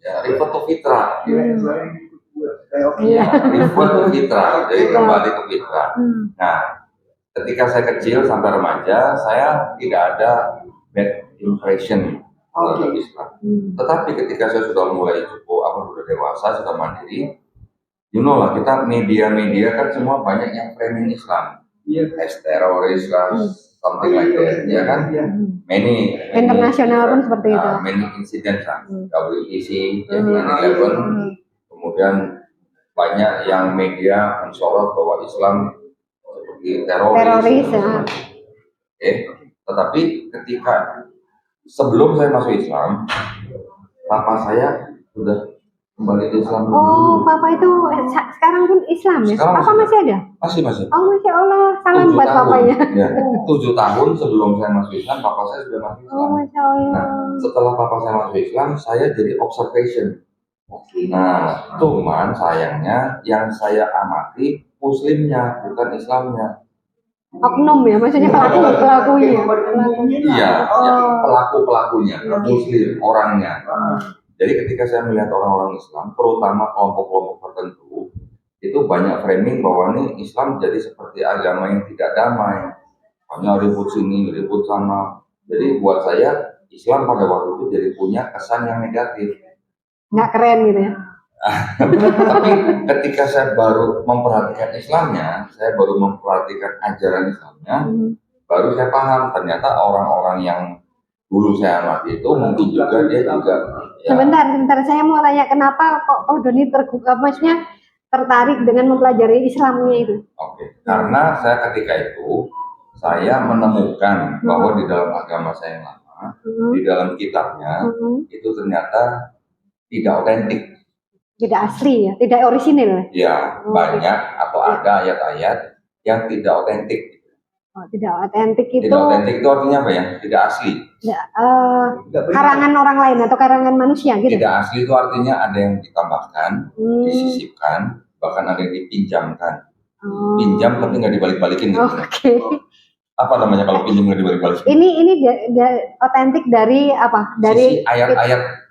Ya, revert to fitrah. Iya. Revert to fitrah, jadi kembali ke fitrah. Nah, ketika saya kecil sampai remaja, saya tidak ada bad impression terhadap Islam. Tetapi ketika saya sudah mulai sudah dewasa, sudah mandiri, you know lah, kita media-media kan semua banyak yang framing Islam, as teroris lah, something like that, ya kan? Many internasional pun seperti itu. Many incidents lah, WTC, 9/11, kemudian banyak yang media mensorot bahwa Islam seperti teroris. Tetapi ketika sebelum saya masuk Islam, papa saya sudah kembali ke Islam. Oh, papa itu sekarang pun Islam ya? Sekarang papa masih ada? Masih. Oh, Masya Allah, salam buat papanya. Ya, 7 tahun sebelum saya masuk Islam, papa saya sudah masuk Islam. Oh, Masya Allah. Nah, setelah papa saya masuk Islam, saya jadi observation. Nah, cuman sayangnya yang saya amati Muslimnya, bukan Islamnya. Oknum ya, maksudnya pelakunya. Iya, pelakunya, Muslim orangnya. Jadi ketika saya melihat orang-orang Islam, terutama kelompok-kelompok tertentu, itu banyak framing bahwa ini Islam jadi seperti agama yang tidak damai, hanya ribut sini, ribut sana. Jadi buat saya Islam pada waktu itu jadi punya kesan yang negatif. Nggak keren gitu ya. Tapi ketika saya baru memperhatikan Islamnya, saya baru memperhatikan ajaran Islamnya, baru saya paham ternyata orang-orang yang dulu saya amati itu mungkin juga dia juga. Ya. Sebentar, saya mau tanya kenapa kok Doni maksudnya tertarik dengan mempelajari Islamnya itu? Oke, karena saya ketika itu saya menemukan bahwa di dalam agama saya yang lama, di dalam kitabnya itu ternyata tidak otentik. Tidak asli ya, tidak orisinil. Ya, banyak atau ada ayat-ayat yang tidak otentik. Oh, tidak otentik itu. Tidak otentik itu artinya apa ya? Tidak asli. Karangan orang lain atau karangan manusia gitu. Tidak asli itu artinya ada yang ditambahkan, disisipkan, bahkan ada yang dipinjamkan. Pinjam tapi nggak dibalik-balikin. Gitu. Oke. Apa namanya kalau pinjam nggak dibalik-balikin? Ini dia otentik dari apa? Dari sisi ayat-ayat.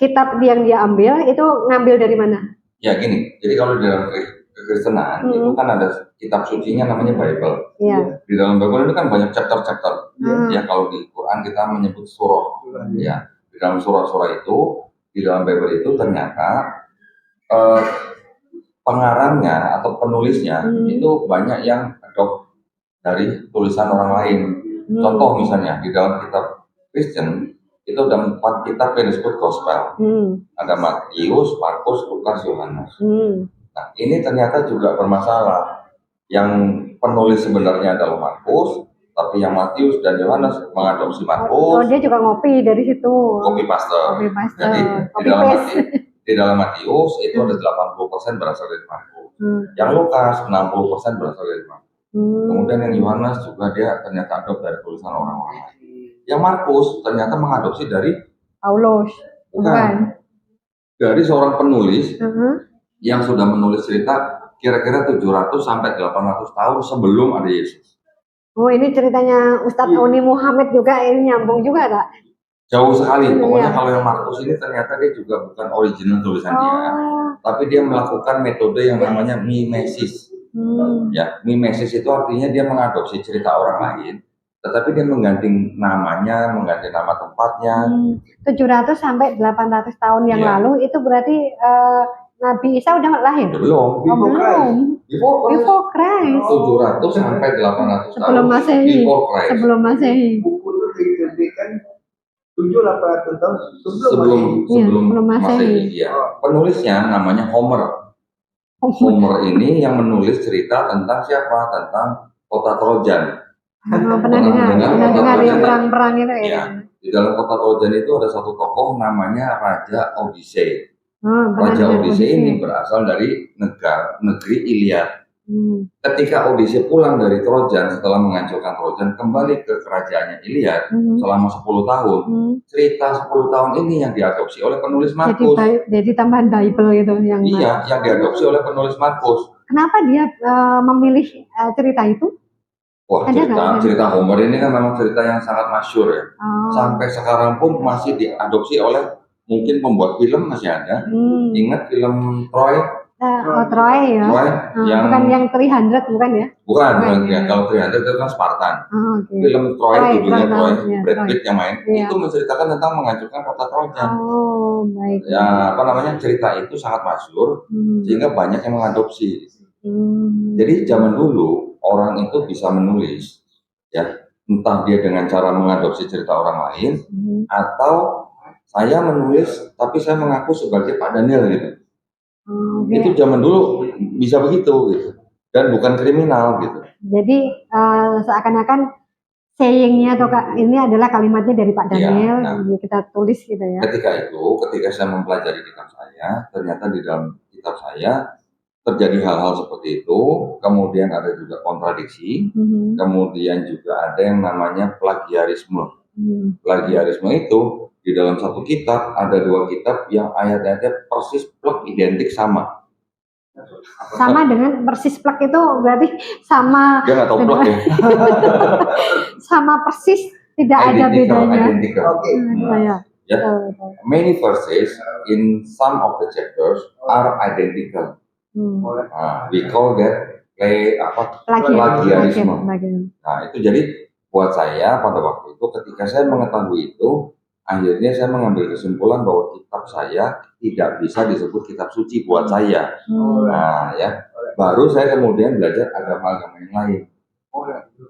Kitab yang dia ambil itu ngambil dari mana? Ya gini, jadi kalau di dalam kekristenan itu kan ada kitab sucinya namanya Bible. Di dalam Bible itu kan banyak chapter-chapter. Ya kalau di Quran kita menyebut surah. Ya di dalam surah-surah itu, di dalam Bible itu ternyata pengarangnya atau penulisnya itu banyak yang adopt dari tulisan orang lain. Contoh misalnya di dalam kitab Kristen itu ada 4 kitab yang disebut gospel. Ada Matius, Markus, Lukas, Yohanes. Nah, ini ternyata juga bermasalah. Yang penulis sebenarnya adalah Markus, tapi yang Matius dan Yohanes mengadopsi Markus. Oh, dia juga ngopi dari situ. Copy paste. Jadi di dalam Matius itu ada 80% berasal dari Markus. Yang Lukas 60% berasal dari Markus. Kemudian yang Yohanes juga dia ternyata adop dari tulisan orang-orang lain. Yang Markus ternyata mengadopsi dari Paulus, bukan? Dari seorang penulis yang sudah menulis cerita kira-kira 700 sampai 800 tahun sebelum ada Yesus. Oh, ini ceritanya Ustadz Oni Muhammad juga, ini nyambung juga tak? Jauh sekali. Pokoknya kalau yang Markus ini ternyata dia juga bukan original tulisan dia, tapi dia melakukan metode yang namanya mimesis. Ya, mimesis itu artinya dia mengadopsi cerita orang lain, tetapi dia mengganti namanya, mengganti nama tempatnya. 700 sampai 800 tahun yang lalu itu berarti Nabi Isa udah lahir? Belum. Before Christ. 700 sampai 800 sebelum tahun. Masehi. Before Christ. Sebelum Masehi. Buku itu diterbitkan 700-800 tahun sebelum Masehi. Ya. Penulisnya namanya Homer. Homer ini yang menulis cerita tentang siapa? Tentang kota Trojan. Pernah dengar yang perang-perang itu ya. Di dalam kota Trojan itu ada satu tokoh namanya Raja Odyssey. Raja Odyssey ini berasal dari negeri Iliad. Ketika Odysseus pulang dari Trojan setelah menghancurkan Trojan kembali ke kerajaannya Iliad selama 10 tahun, cerita 10 tahun ini yang diadopsi oleh penulis Markus. Jadi tambahan Bible itu yang iya, yang diadopsi oleh penulis Markus. Kenapa dia memilih cerita itu? Wah, cerita Homer ini kan memang cerita yang sangat masyhur ya. Sampai sekarang pun masih diadopsi oleh mungkin pembuat film masih ada. Ingat film Troy? Troy ya. Troy, bukan yang 300 bukan ya? Bukan ya. Kalau 300 itu kan Spartan. Film Troy, judulnya Troy, Brad Pitt yang main. Itu menceritakan tentang menghancurkan kota Trojan. Baik. Ya, cerita itu sangat masyhur sehingga banyak yang mengadopsi. Jadi zaman dulu orang itu bisa menulis, ya, entah dia dengan cara mengadopsi cerita orang lain, atau saya menulis tapi saya mengaku sebagai Pak Daniel gitu. Itu zaman dulu bisa begitu gitu, dan bukan kriminal gitu. Jadi seakan-akan sayingnya atau ini adalah kalimatnya dari Pak Daniel, kita tulis gitu ya. Ketika saya mempelajari kitab saya, ternyata di dalam kitab saya terjadi hal-hal seperti itu, kemudian ada juga kontradiksi, kemudian juga ada yang namanya plagiarisme. Plagiarisme itu di dalam satu kitab ada 2 kitab yang ayat-ayatnya persis plek identik sama. Sama dengan persis plek itu berarti sama. Dia nggak tahu plek ya. Sama persis, tidak ada bedanya. Many verses in some of the chapters are identical. We call that plagiarisme. Nah, itu jadi buat saya pada waktu itu ketika saya mengetahui itu, akhirnya saya mengambil kesimpulan bahwa kitab saya tidak bisa disebut kitab suci buat saya. Nah, ya, baru saya kemudian belajar agama-agama yang lain.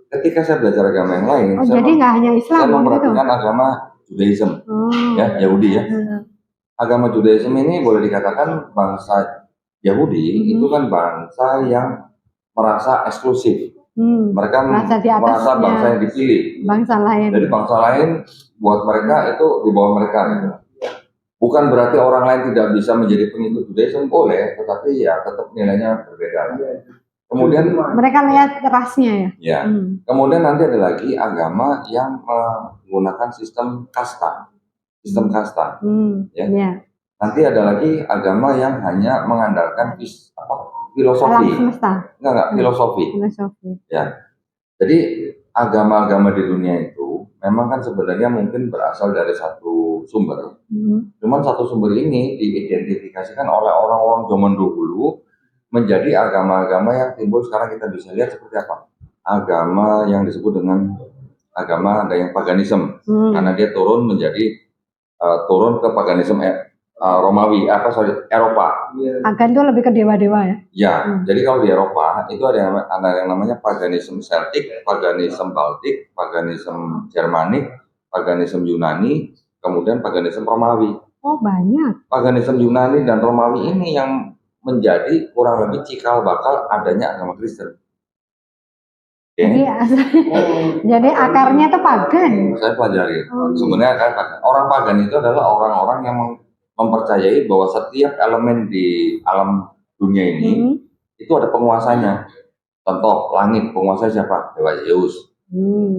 Ketika saya belajar agama yang lain, jadi nggak hanya Islam, saya memperhatikan agama Judaism, ya, Yahudi ya. Agama Judaism ini boleh dikatakan bangsa Yahudi itu kan bangsa yang merasa eksklusif. Mereka merasa bangsa yang dipilih. Bangsa lain. Jadi bangsa lain buat mereka itu di bawah mereka gitu. Bukan berarti orang lain tidak bisa menjadi pengikut Judaism, boleh, tetapi ya tetap nilainya berbeda. Kemudian mereka lihat rasnya ya. Kemudian nanti ada lagi agama yang menggunakan sistem kasta. Nanti ada lagi agama yang hanya mengandalkan filosofi. Filosofi. Ya. Jadi agama-agama di dunia itu memang kan sebenarnya mungkin berasal dari satu sumber. Cuman satu sumber ini diidentifikasikan oleh orang-orang zaman dahulu menjadi agama-agama yang timbul sekarang kita bisa lihat seperti apa. Agama yang disebut dengan agama ada yang paganisme, karena dia turun ke paganisme Romawi, Eropa. Agan itu lebih ke dewa-dewa ya? Ya, jadi kalau di Eropa itu ada yang namanya paganisme Celtic, paganisme Baltik, paganisme Jermanik, paganisme Yunani, kemudian paganisme Romawi. Oh, banyak. Paganisme Yunani dan Romawi ini yang menjadi kurang lebih cikal bakal adanya agama Kristen. Okay. Jadi akarnya itu pagan. Saya pelajari. Sebenarnya orang pagan itu adalah orang-orang yang mempercayai bahwa setiap elemen di alam dunia ini itu ada penguasanya. Contoh, langit penguasanya siapa? Dewa Zeus.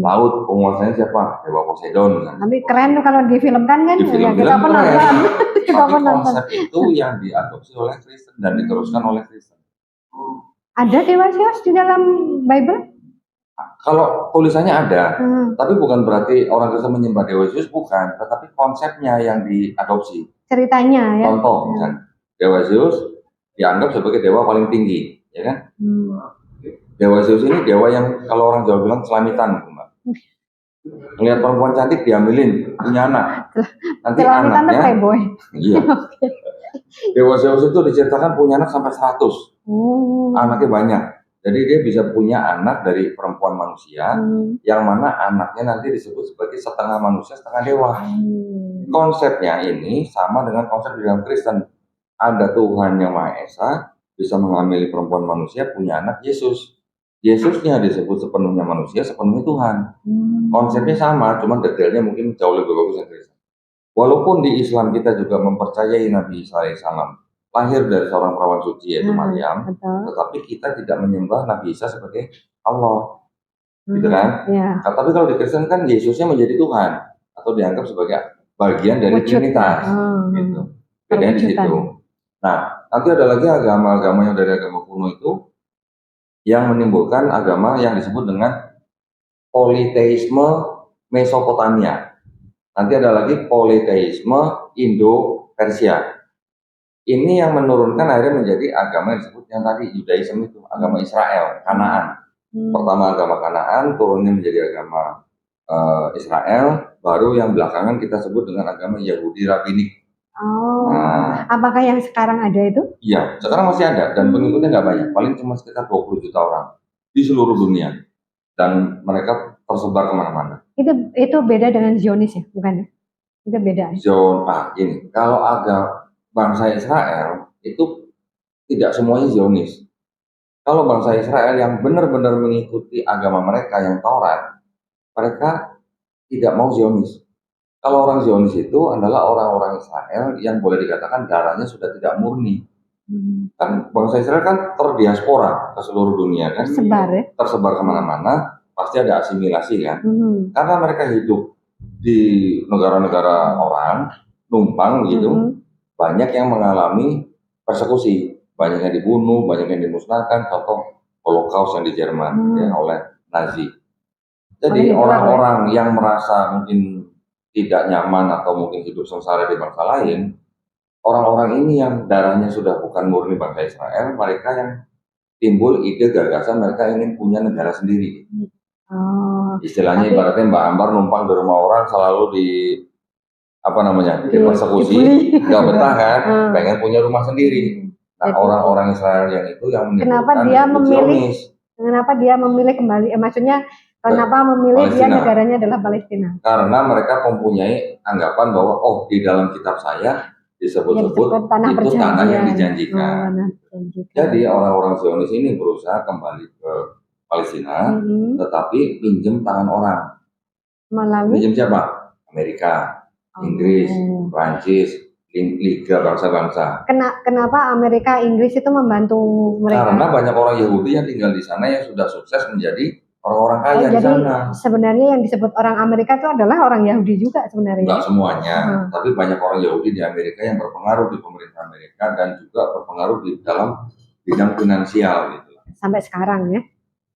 Laut penguasanya siapa? Dewa Poseidon. Tapi keren tuh kalau difilmkan kan? Kita pun nonton. Tapi konsep itu yang diadopsi oleh Kristen dan diteruskan oleh Kristen. Ada Dewa Zeus di dalam Bible? Kalau tulisannya ada, tapi bukan berarti orang Kristen menyembah Dewa Zeus, bukan. Tetapi konsepnya yang diadopsi. Ceritanya ya. Contoh, misalnya Dewa Zeus dianggap sebagai dewa paling tinggi, ya kan? Dewa Zeus ini dewa yang kalau orang Jawa bilang selamitan, Mbak. Ngelihat perempuan cantik diambilin, punya anak. Nanti selamitan anaknya, playboy. Iya. Dewa Zeus itu diceritakan punya anak sampai 100. Anaknya banyak. Jadi dia bisa punya anak dari perempuan manusia, yang mana anaknya nanti disebut sebagai setengah manusia, setengah dewa. Konsepnya ini sama dengan konsep di dalam Kristen. Ada Tuhan yang Maha Esa, bisa mengambil perempuan manusia, punya anak Yesus. Yesusnya disebut sepenuhnya manusia, sepenuhnya Tuhan. Konsepnya sama, cuman detailnya mungkin jauh lebih bagus yang Kristen. Walaupun di Islam kita juga mempercayai Nabi Isa AS lahir dari seorang perawan suci yaitu Maryam, betul. tetapi kita tidak menyembah Nabi Isa sebagai Allah, gitu kan? Ya. Tapi kalau di Kristen kan Yesusnya menjadi Tuhan atau dianggap sebagai bagian dari Trinitas, gitu. Bedanya di situ. Nah, nanti ada lagi agama-agama yang dari agama kuno itu yang menimbulkan agama yang disebut dengan politeisme Mesopotamia. Nanti ada lagi politeisme Indo-Persia. Ini yang menurunkan akhirnya menjadi agama yang disebut yang tadi Judaisme itu, agama Israel, Kanaan. Pertama agama Kanaan, turunnya menjadi agama Israel, baru yang belakangan kita sebut dengan agama Yahudi Rabbinik. Nah, apakah yang sekarang ada itu? Iya, sekarang masih ada dan pengikutnya nggak banyak, paling cuma sekitar 20 juta orang di seluruh dunia dan mereka tersebar kemana-mana. Itu beda dengan Zionis ya, bukan? Itu beda. Ini kalau agama bangsa Israel itu tidak semuanya Zionis. Kalau bangsa Israel yang benar-benar mengikuti agama mereka yang Taurat, mereka tidak mau Zionis. Kalau orang Zionis itu adalah orang-orang Israel yang boleh dikatakan darahnya sudah tidak murni. Kan bangsa Israel kan terdiaspora ke seluruh dunia kan, tersebar kemana-mana, pasti ada asimilasi kan. Karena mereka hidup di negara-negara orang, numpang gitu. Banyak yang mengalami persekusi, banyak yang dibunuh, banyak yang dimusnahkan, contoh Holocaust yang di Jerman ya, oleh Nazi. Jadi orang-orang yang merasa mungkin tidak nyaman atau mungkin hidup sengsara di bangsa lain, orang-orang ini yang darahnya sudah bukan murni bangsa Israel, mereka yang timbul ide gagasan mereka ingin punya negara sendiri. Istilahnya ibaratnya Mbak Ambar numpang di rumah orang selalu dipersekusi, nggak betah kan, pengen punya rumah sendiri. Nah, orang-orang Israel yang itu yang kenapa dia memilih kembali? Maksudnya kenapa memilih Palestina. Dia negaranya adalah Palestina? Karena mereka mempunyai anggapan bahwa di dalam kitab saya disebut-sebut itu tanah yang dijanjikan. Jadi orang-orang Zionis ini berusaha kembali ke Palestina, tetapi pinjam tangan orang. Pinjam siapa? Amerika. Inggris, Prancis, Liga bangsa-bangsa. Kenapa Amerika, Inggris itu membantu mereka? Karena banyak orang Yahudi yang tinggal di sana yang sudah sukses menjadi orang-orang kaya di sana. Sebenarnya yang disebut orang Amerika itu adalah orang Yahudi juga sebenarnya. Enggak semuanya, tapi banyak orang Yahudi di Amerika yang berpengaruh di pemerintah Amerika dan juga berpengaruh di dalam bidang finansial gitu. Sampai sekarang ya.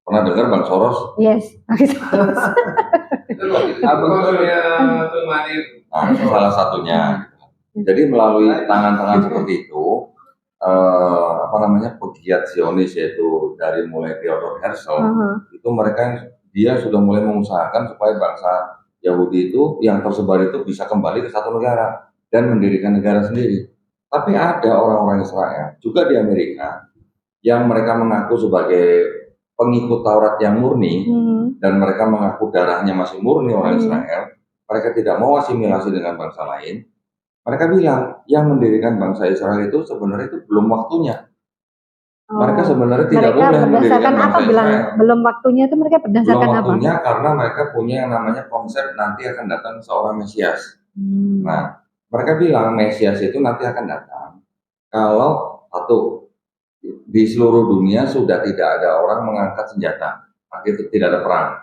Pernah dengar Bang Soros? Yes, Bang Soros. Salah satunya. Jadi melalui tangan-tangan seperti itu, pegiat Zionis yaitu dari mulai Theodor Herzl, itu dia sudah mulai mengusahakan supaya bangsa Yahudi itu yang tersebar itu bisa kembali ke satu negara dan mendirikan negara sendiri. Tapi ada orang-orang Israel juga di Amerika yang mereka mengaku sebagai pengikut Taurat yang murni dan mereka mengaku darahnya masih murni orang Israel, mereka tidak mau asimilasi dengan bangsa lain. Mereka bilang yang mendirikan bangsa Israel itu sebenarnya itu belum waktunya. Mereka sebenarnya tidak boleh mendirikan bangsa Israel. Belum waktunya itu mereka berdasarkan belum apa? Waktunya karena mereka punya yang namanya konsep nanti akan datang seorang Mesias. Nah, mereka bilang Mesias itu nanti akan datang kalau di seluruh dunia sudah tidak ada orang mengangkat senjata, itu tidak ada perang.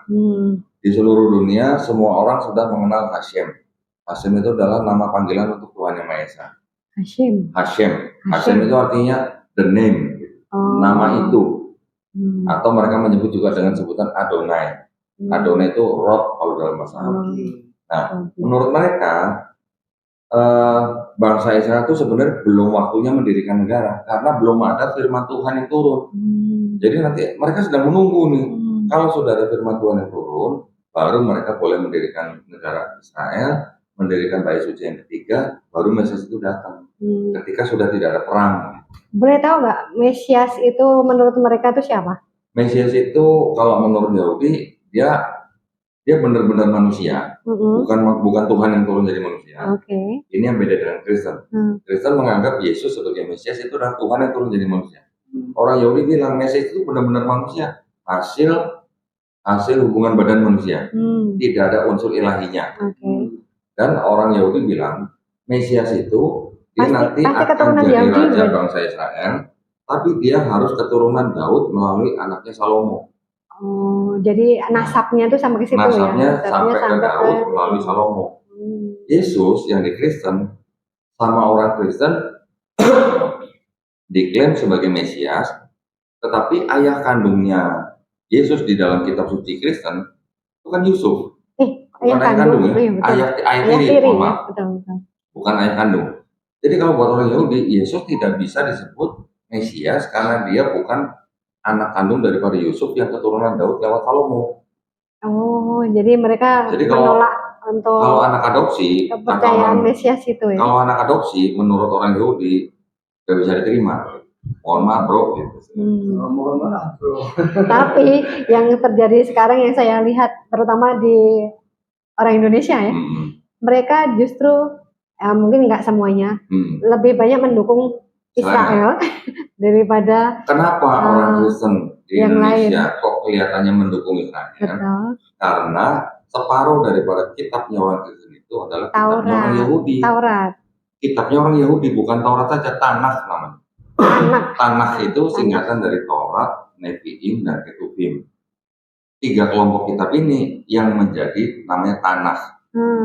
Di seluruh dunia semua orang sudah mengenal Hashem. Hashem itu adalah nama panggilan untuk Tuhan Yang Maha Esa. Hashem itu artinya the name, nama itu. Atau mereka menyebut juga dengan sebutan Adonai. Adonai itu Rob kalau dalam bahasa Arab. Nah, menurut mereka bangsa Israel itu sebenarnya belum waktunya mendirikan negara karena belum ada firman Tuhan yang turun. Jadi nanti mereka sedang menunggu nih. Kalau sudah ada firman Tuhan yang turun, baru mereka boleh mendirikan negara Israel, mendirikan bait suci yang ketiga, baru Mesias itu datang. Ketika sudah tidak ada perang. Boleh tahu nggak Mesias itu menurut mereka itu siapa? Mesias itu kalau menurut Yahudi dia benar-benar manusia, bukan Tuhan yang turun jadi manusia. Ini yang beda dengan Kristen. Kristen menganggap Yesus sebagai Mesias itu adalah Tuhan yang turun jadi manusia. Orang Yahudi bilang Mesias itu benar-benar manusia, hasil hubungan badan manusia, tidak ada unsur ilahinya. Dan orang Yahudi bilang Mesias itu Dia nanti akan keturunan jadi Yahudi, raja kan? bangsa Israel, tapi dia harus keturunan Daud melalui anaknya Salomo. Oh, jadi nasabnya tuh sampai ke situ ya? Nasabnya sampai ke sampai Daud melalui Salomo. Yesus yang di Kristen sama orang Kristen diklaim sebagai Mesias, tetapi ayah kandungnya Yesus di dalam kitab suci Kristen itu kan Yusuf. Bukan ayah kandung ya, ayah tiri, ya? Betul. Bukan ayah kandung. Jadi kalau buat orang Yahudi, Yesus tidak bisa disebut Mesias karena dia bukan anak kandung daripada Yusuf yang keturunan Daud lewat Salomo. Oh, jadi mereka menolak untuk kalau anak adopsi, kepercayaan Mesias itu ya. Kalau anak adopsi menurut orang Yahudi nggak bisa diterima. Mohon maaf bro. Gitu. Mohon maaf bro. Tapi yang terjadi sekarang yang saya lihat terutama di orang Indonesia ya, mereka justru mungkin nggak semuanya, lebih banyak mendukung Israel daripada kenapa orang Kristen di Indonesia kok kelihatannya mendukung Israel? Betul. Karena separuh daripada kitabnya orang Kristen itu adalah kitabnya orang Yahudi. Taurat. Kitabnya orang Yahudi, bukan Taurat saja, Tanakh namanya. Tanakh itu singkatan dari Taurat, Nevi'im, dan Ketuvim. 3 kelompok kitab ini yang menjadi namanya Tanakh.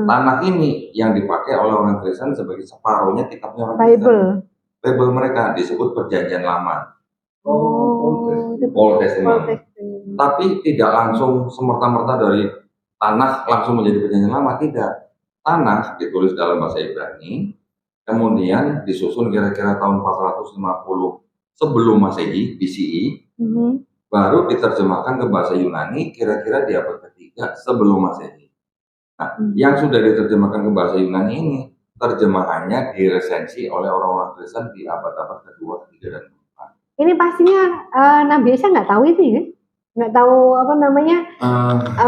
Tanakh ini yang dipakai oleh orang Kristen sebagai separuhnya kitabnya orang Kristen. Bible mereka disebut Perjanjian Lama. Old Testament. Tapi tidak langsung semerta-merta dari Tanakh langsung menjadi Perjanjian Lama, tidak. Tanakh ditulis dalam bahasa Ibrani, kemudian disusun kira-kira tahun 450 sebelum Masehi, BCE, baru diterjemahkan ke bahasa Yunani kira-kira di abad ketiga sebelum Masehi. Nah, yang sudah diterjemahkan ke bahasa Yunani ini terjemahannya diresensi oleh orang-orang Kristen di abad-abad kedua, ketiga, dan keempat. Ini pastinya Nabi Isa nggak tahu itu ya? Nggak tahu apa namanya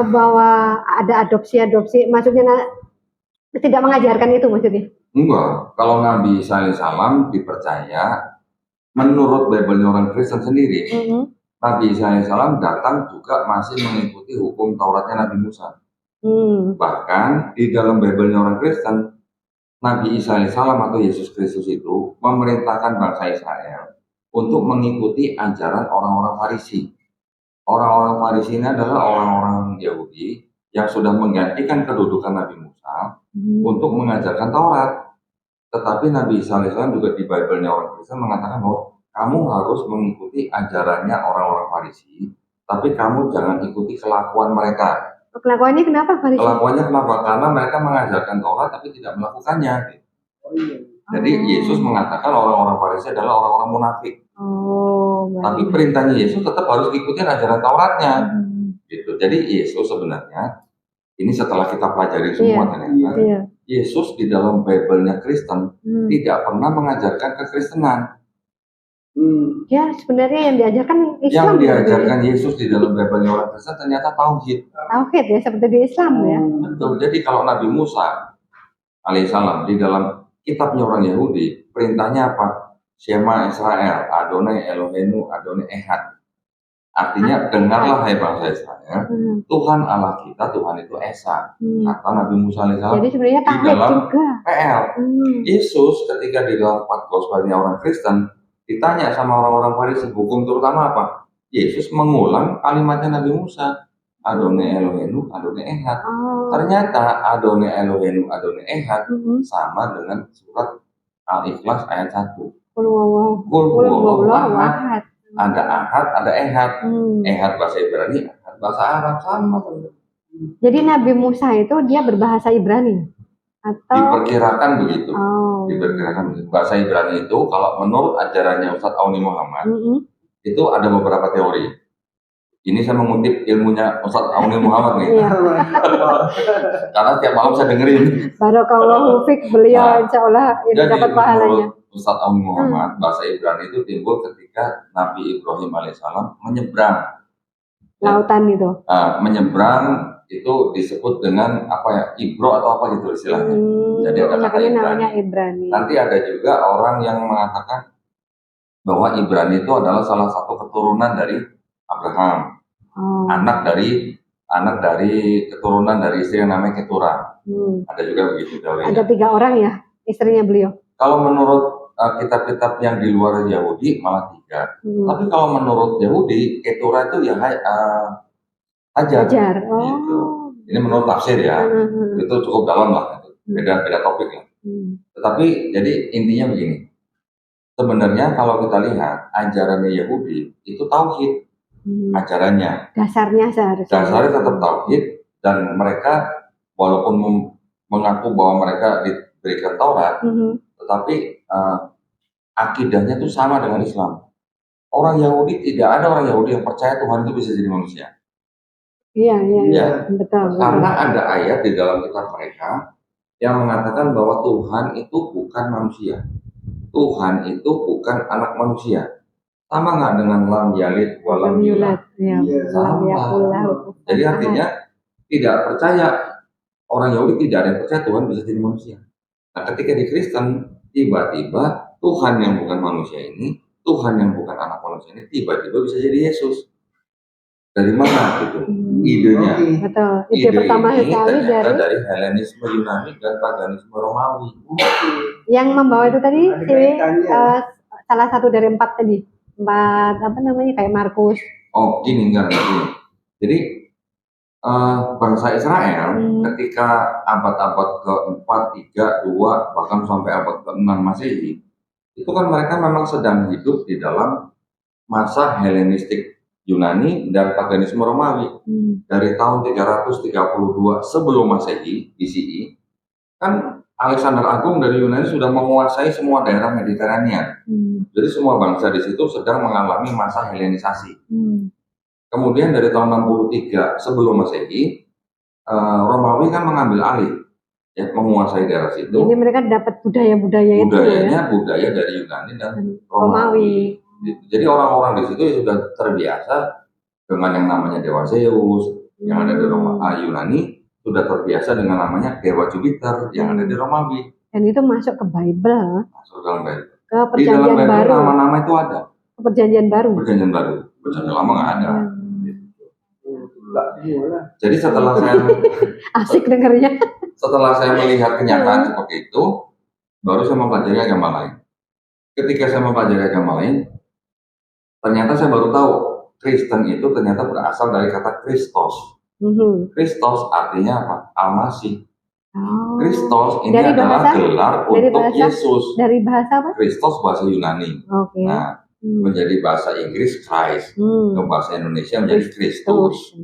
bahwa ada adopsi, maksudnya tidak mengajarkan itu maksudnya? Enggak, kalau Nabi Isa alaihissalam dipercaya menurut Bible-nya orang Kristen sendiri, Nabi Isa alaihissalam datang juga masih mengikuti hukum Tauratnya Nabi Musa. Bahkan di dalam Bible-nya orang Kristen, Nabi Isa alaihissalam atau Yesus Kristus itu memerintahkan bangsa Israel untuk mengikuti ajaran orang-orang Farisi. Orang-orang Farisi ini adalah orang-orang Yahudi yang sudah menggantikan kedudukan Nabi Musa untuk mengajarkan Taurat. Tetapi Nabi Isa alaihissalam juga di Bible-nya orang Kristen mengatakan bahwa kamu harus mengikuti ajarannya orang-orang Farisi, tapi kamu jangan ikuti kelakuan mereka. Kelakuannya kenapa Farisi? Kelakuannya kenapa? Karena mereka mengajarkan Taurat tapi tidak melakukannya. Jadi Yesus mengatakan orang-orang Farisi adalah orang-orang munafik. Tapi perintahnya Yesus tetap harus ikutin ajaran Tauratnya. Gitu. Jadi Yesus sebenarnya ini setelah kita pelajari semua ternyata Yesus di dalam Bible-nya Kristen tidak pernah mengajarkan kekristenan. Ya sebenarnya yang diajarkan Islam. Yang diajarkan Yesus di dalam Bible-nya orang Kristen ternyata tauhid. Tauhid ya seperti di Islam ya. Betul. Jadi kalau Nabi Musa alaihissalam di dalam kitabnya orang Yahudi perintahnya apa? Shema Israel, Adonai Eloheinu, Adonai Ehad. Artinya dengarlah hai bangsa Israel, Tuhan Allah kita, Tuhan itu Esa. Kata Nabi Musa alaihissalam. Jadi sebenarnya di dalam juga. PL. Yesus ketika di dalam 4 Gospelnya orang Kristen ditanya sama orang-orang Farisi hukum terutama apa? Yesus mengulang kalimatnya Nabi Musa. Adonai Eloheinu, Adonai Ehad. Ternyata Adonai Eloheinu, Adonai Ehad sama dengan surat Al-Ikhlas ayat 1. Qul huwallahu ahad. Ada ahad, ada ehad. Ehad bahasa Ibrani, ahad bahasa Arab sama. Jadi Nabi Musa itu dia berbahasa Ibrani atau diperkirakan begitu. Diperkirakan begitu. Bahasa Ibrani itu kalau menurut ajarannya Ustadz Auni Muhammad itu ada beberapa teori. Ini saya mengutip ilmunya Ustadz Auni Muhammad nih. Karena tiap malam saya dengerin. Barakallahu fiik, beliau insya Allah dapat pahalanya. Ustadz Auni Muhammad, bahasa Ibrani itu timbul ketika Nabi Ibrahim alaihissalam menyeberang lautan itu. Menyeberang itu disebut dengan apa ya, Ibro atau apa gitu istilahnya. Jadi ada kata Ibrani. Nanti ada juga orang yang mengatakan bahwa Ibrani itu adalah salah satu keturunan dari Abraham, anak dari keturunan dari istri yang namanya Keturah. Ada juga begitu. Ada 3 orang ya istrinya beliau. Kalau menurut kitab-kitab yang di luar Yahudi malah 3. Tapi kalau menurut Yahudi, Keturah itu ya hajar. Gitu. Ini menurut tafsir ya. Itu cukup dalam lah. Beda topik lah. Tetapi jadi intinya begini. Sebenarnya kalau kita lihat ajarannya Yahudi itu tauhid. Ajarannya. Dasarnya seharusnya. Dasarnya tetap tauhid, dan mereka walaupun mengaku bahwa mereka diberikan Taurat, tetapi akidahnya itu sama dengan Islam. Orang Yahudi, tidak ada orang Yahudi yang percaya Tuhan itu bisa jadi manusia. Iya, betul. Karena ada ayat di dalam kitab mereka yang mengatakan bahwa Tuhan itu bukan manusia. Tuhan itu bukan anak manusia. Sama nggak dengan lam yalid walam yulad? Sama. Jadi artinya tidak percaya, orang Yahudi tidak ada yang percaya Tuhan bisa jadi manusia. Nah, ketika di Kristen tiba-tiba Tuhan yang bukan manusia ini, Tuhan yang bukan anak manusia ini tiba-tiba bisa jadi Yesus. Dari mana gitu? Idenya. Betul. Ide pertama sekali dari Helenisme Yunani dan paganisme Romawi. Yang membawa itu tadi salah satu dari 4 tadi. 4 apa namanya, kayak Markus. Oh, enggak. Jadi bangsa Israel ketika abad-abad ke-4, 3, 2 bahkan sampai abad ke-6 Masehi, itu kan mereka memang sedang hidup di dalam masa Helenistik Yunani dan paganisme Romawi. Dari tahun 332 sebelum Masehi, BCE, kan Alexander Agung dari Yunani sudah menguasai semua daerah Mediterania. Jadi semua bangsa di situ sedang mengalami masa Helenisasi. Kemudian dari tahun 63 sebelum Masehi, Romawi kan mengambil alih, ya, menguasai daerah situ. Jadi mereka dapat budaya-budaya itu. Budayanya budaya dari Yunani dan Romawi. Jadi orang-orang di situ sudah terbiasa dengan yang namanya Dewa Zeus yang ada di Yunani, sudah terbiasa dengan namanya Dewa Jupiter yang ada di Romawi. Dan itu masuk ke Bible. Masuk dalam Bible. Ke Perjanjian Baru. Nama-nama itu ada. Ke Perjanjian Baru. Perjanjian Baru. Perjanjian Lama nggak ada. Jadi setelah saya asik dengarnya. Setelah saya melihat kenyataan seperti itu, baru saya mempelajari agama lain. Ketika saya mempelajari agama lain, ternyata saya baru tahu Kristen itu ternyata berasal dari kata Kristos. Kristos artinya apa? Al-Masih. Kristos ini dari adalah bahasa, gelar untuk bahasa, Yesus. Dari bahasa apa? Kristos bahasa Yunani. Nah, menjadi bahasa Inggris Christ, ke bahasa Indonesia menjadi Kristus.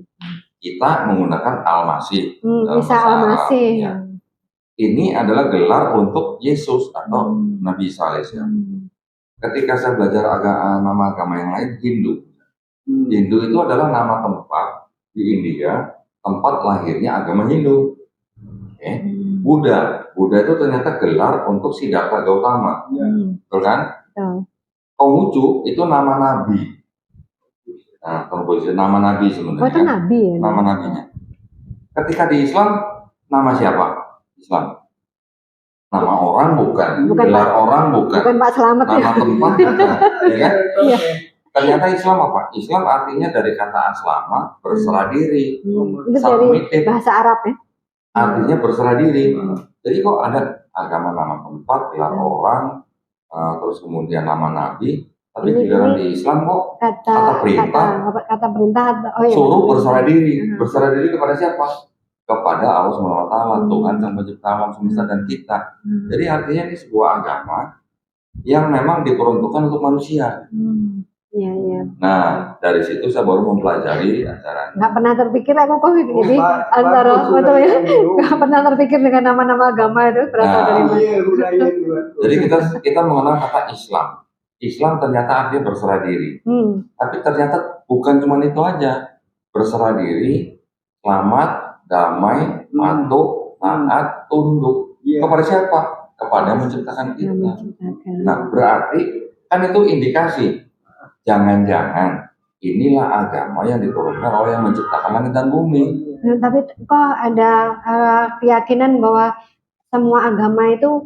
Kita menggunakan Al-Masih. Bisa Al-Masih. Ya. Ini adalah gelar untuk Yesus atau Nabi Isa alaihissalam. Ketika saya belajar nama agama yang lain, Hindu. Hindu itu adalah nama tempat di India, tempat lahirnya agama Hindu. Buddha itu ternyata gelar untuk Siddhartha Gautama, betul kan? Konghucu itu nama nabi. Nah, komposisi nama nabi sebenarnya. Oh, itu nabi ya? Nama nabinya. Ketika di Islam, nama siapa? Islam. Nama orang bukan gelar orang bukan. Bukan Pak Selamat nama ya? Tempat bukan, ya kan? Iya. Ternyata Islam apa? Islam artinya dari kata aslama, berserah diri. Itu dari bahasa Arab ya? Artinya berserah diri. Jadi kok ada agama nama tempat, gelar orang, terus kemudian nama nabi, tapi giliran di Islam kok kata perintah, suruh berserah diri. Berserah diri kepada siapa? Kepada Allah SWT, Tuhan Sang Pencipta alam semesta dan kita. Jadi artinya ini sebuah agama yang memang diperuntukkan untuk manusia. Nah, dari situ saya baru mempelajari ajaran. Nggak pernah terpikir aku kok jadi antara betul ya. Nggak pernah terpikir dengan nama-nama agama itu berasal dari mana. Jadi kita mengenal kata Islam. Islam ternyata artinya berserah diri. Tapi ternyata bukan cuma itu aja. Berserah diri, selamat, damai, patuh, taat, tunduk. Kepada siapa? Kepada yang menciptakan kita. Nah, berarti kan itu indikasi. Jangan-jangan inilah agama yang diturunkan oleh yang menciptakan langit dan bumi. Tapi kok ada keyakinan bahwa semua agama itu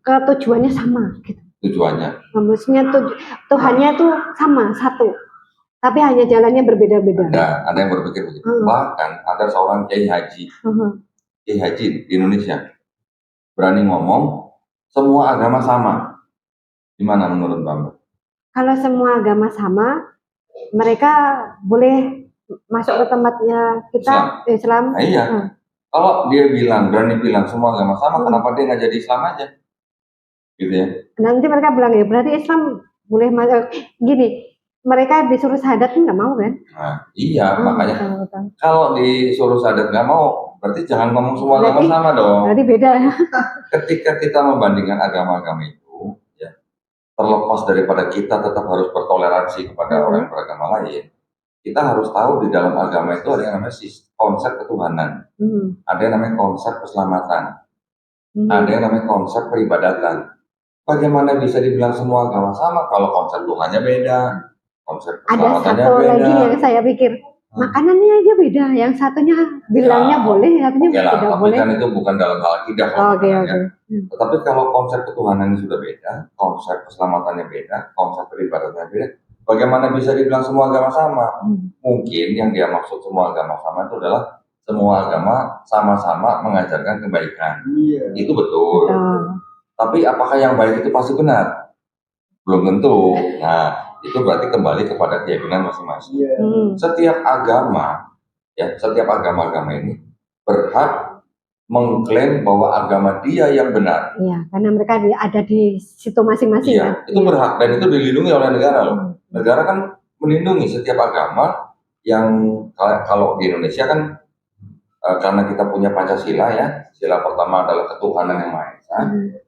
tujuannya sama gitu. Tujuannya? Maksudnya Tuhannya itu sama, satu. Tapi hanya jalannya berbeda-beda. Ada yang berpikir begitu. Bahkan ada seorang Kiai Haji. Kiai Haji di Indonesia berani ngomong, semua agama sama. Gimana menurut Mbak? Kalau semua agama sama, mereka boleh masuk ke tempatnya kita Islam. Nah, iya. Kalau dia berani bilang semua agama sama, kenapa dia nggak jadi Islam aja? Gitu ya. Nanti mereka bilang ya, berarti Islam boleh masuk. Gini, mereka disuruh syahadat nggak mau kan? Nah, iya, makanya betul. Kalau disuruh syahadat nggak mau, berarti jangan ngomong semua agama sama dong. Berarti beda. Ketika kita membandingkan agama-agama itu, ya, terlepas daripada kita tetap harus bertoleransi kepada orang beragama lain, kita harus tahu di dalam agama itu ada yang namanya konsep ketuhanan, ada yang namanya konsep keselamatan, ada yang namanya konsep peribadatan. Bagaimana bisa dibilang semua agama sama kalau konsep Tuhannya beda, konsep keselamatannya beda? Ada satu lagi yang saya pikir, makanannya aja beda. Yang satunya bilangnya boleh, yang satunya tidak boleh. Kan itu bukan dalam hal akidah. Tetapi kalau konsep ketuhanan sudah beda, konsep keselamatannya beda, konsep peribadatannya beda, bagaimana bisa dibilang semua agama sama? Mungkin yang dia maksud semua agama sama itu adalah semua agama sama-sama mengajarkan kebaikan. Itu betul. Tapi apakah yang baik itu pasti benar? Belum tentu. Nah, itu berarti kembali kepada keyakinan masing-masing. Setiap agama ini berhak mengklaim bahwa agama dia yang benar. Iya, karena mereka ada di situ masing-masing. Iya, kan? Itu berhak dan itu dilindungi oleh negara loh. Negara kan melindungi setiap agama yang kalau di Indonesia kan karena kita punya Pancasila ya, sila pertama adalah ketuhanan yang Maha Esa.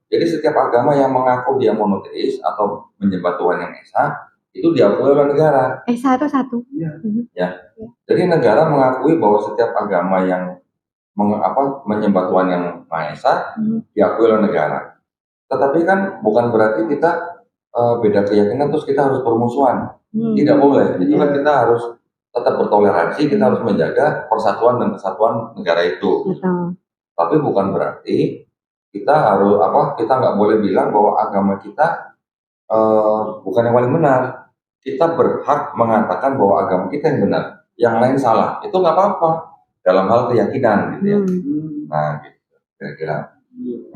Jadi setiap agama yang mengaku dia monoteis atau menyembah Tuhan yang Esa itu diakui oleh negara. Esa itu satu. Ya. Jadi negara mengakui bahwa setiap agama yang menyembah Tuhan yang Maha Esa diakui oleh negara. Tetapi kan bukan berarti kita beda keyakinan terus kita harus bermusuhan. Tidak boleh. Itu kan kita harus tetap bertoleransi, kita harus menjaga persatuan dan kesatuan negara itu. Tapi bukan berarti kita harus kita nggak boleh bilang bahwa agama kita bukan yang paling benar. Kita berhak mengatakan bahwa agama kita yang benar, yang lain salah. Itu nggak apa-apa dalam hal keyakinan, gitu ya. Nah, gitu kira-kira.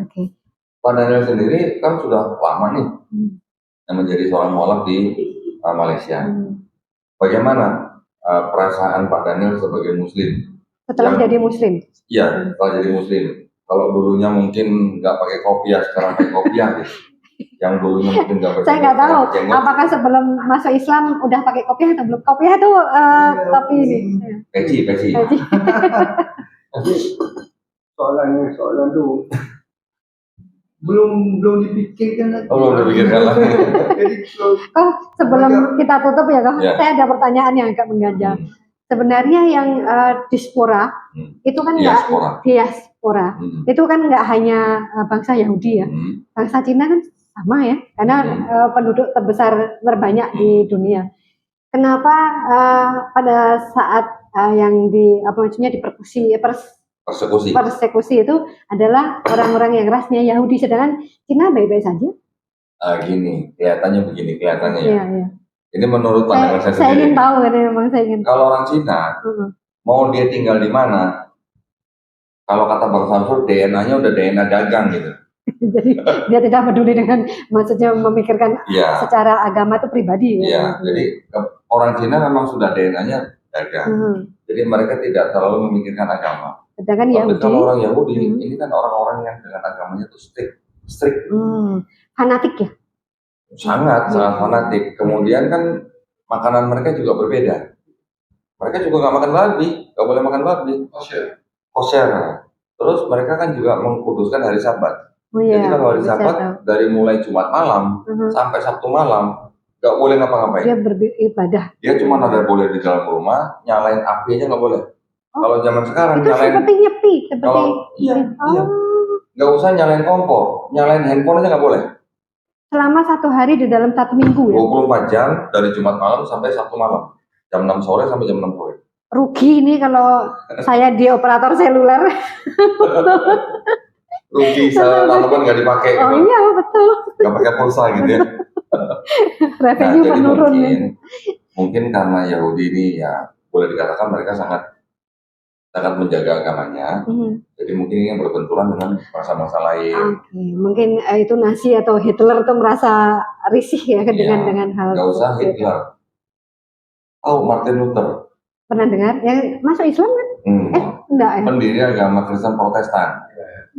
Oke. Pak Daniel sendiri kan sudah lama nih yang menjadi seorang mualaf di Malaysia. Bagaimana perasaan Pak Daniel sebagai Muslim? Setelah jadi Muslim? Iya, setelah jadi Muslim. Kalau dulunya mungkin nggak pakai kopiah, sekarang pakai kopiah gitu. Yang dulunya mungkin nggak pakai. Saya nggak tahu. Apakah sebelum masuk Islam udah pakai kopiah atau belum? Kopiah itu topi ini. Peci. Jadi soalan tuh belum dipikirkan lagi. Belum dipikirkan lagi. Jadi sebelum kita tutup ya, saya ada pertanyaan yang agak mengganjal. Sebenarnya yang diaspora itu kan nggak diaspora, itu kan nggak hanya bangsa Yahudi ya, bangsa Cina kan sama ya, karena penduduk terbesar terbanyak di dunia. Kenapa pada saat yang persekusi itu adalah orang-orang yang rasnya Yahudi, sedangkan Cina baik-baik saja? Gini, kelihatannya ya. Iya. Ini menurut pandangan saya sendiri. Saya ingin tahu saya ingin. Kalau orang Cina, mau dia tinggal di mana? Kalau kata Bang Samsul, DNA-nya udah DNA dagang gitu. Jadi dia tidak peduli dengan, maksudnya memikirkan secara agama itu pribadi. Iya, jadi orang Cina memang sudah DNA-nya dagang. Jadi mereka tidak terlalu memikirkan agama. Sedangkan Yahudi, kalau orang Yahudi, ini kan orang-orang yang dengan agamanya itu strict. Fanatik ya? Sangat fanatik. Kemudian kan makanan mereka juga berbeda. Mereka juga nggak makan babi, nggak boleh makan babi. Kosher. Terus mereka kan juga mengkuduskan hari Sabat. Jadi kalau hari Sabat dari mulai Jumat malam sampai Sabtu malam nggak boleh ngapa-ngapain. Dia beribadah. Dia cuma ada boleh di dalam rumah, nyalain api aja nggak boleh. Kalau zaman sekarang itu nyalain seperti nyepi, iya. Nggak usah nyalain kompor, nyalain handphone aja nggak boleh. Selama 1 hari di dalam 1 minggu ya? 24 jam dari Jumat malam sampai Sabtu malam. Jam 6 sore sampai jam 6 sore. Rugi ini kalau saya di operator seluler. Rugi, telepon nggak dipakai. Oh iya, betul. Nggak pakai pulsa gitu ya. Revenue menurun. Mungkin karena Yahudi ini ya boleh dikatakan mereka sangat sangat menjaga agamanya. Jadi mungkin ini yang berbenturan dengan masa-masa lain. Mungkin itu Nazi atau Hitler tuh merasa risih ya dengan hal. Nggak usah Hitler. Martin Luther. Pernah dengar? Yang masuk Islam kan? Enggak ya. Pendiri agama Kristen Protestan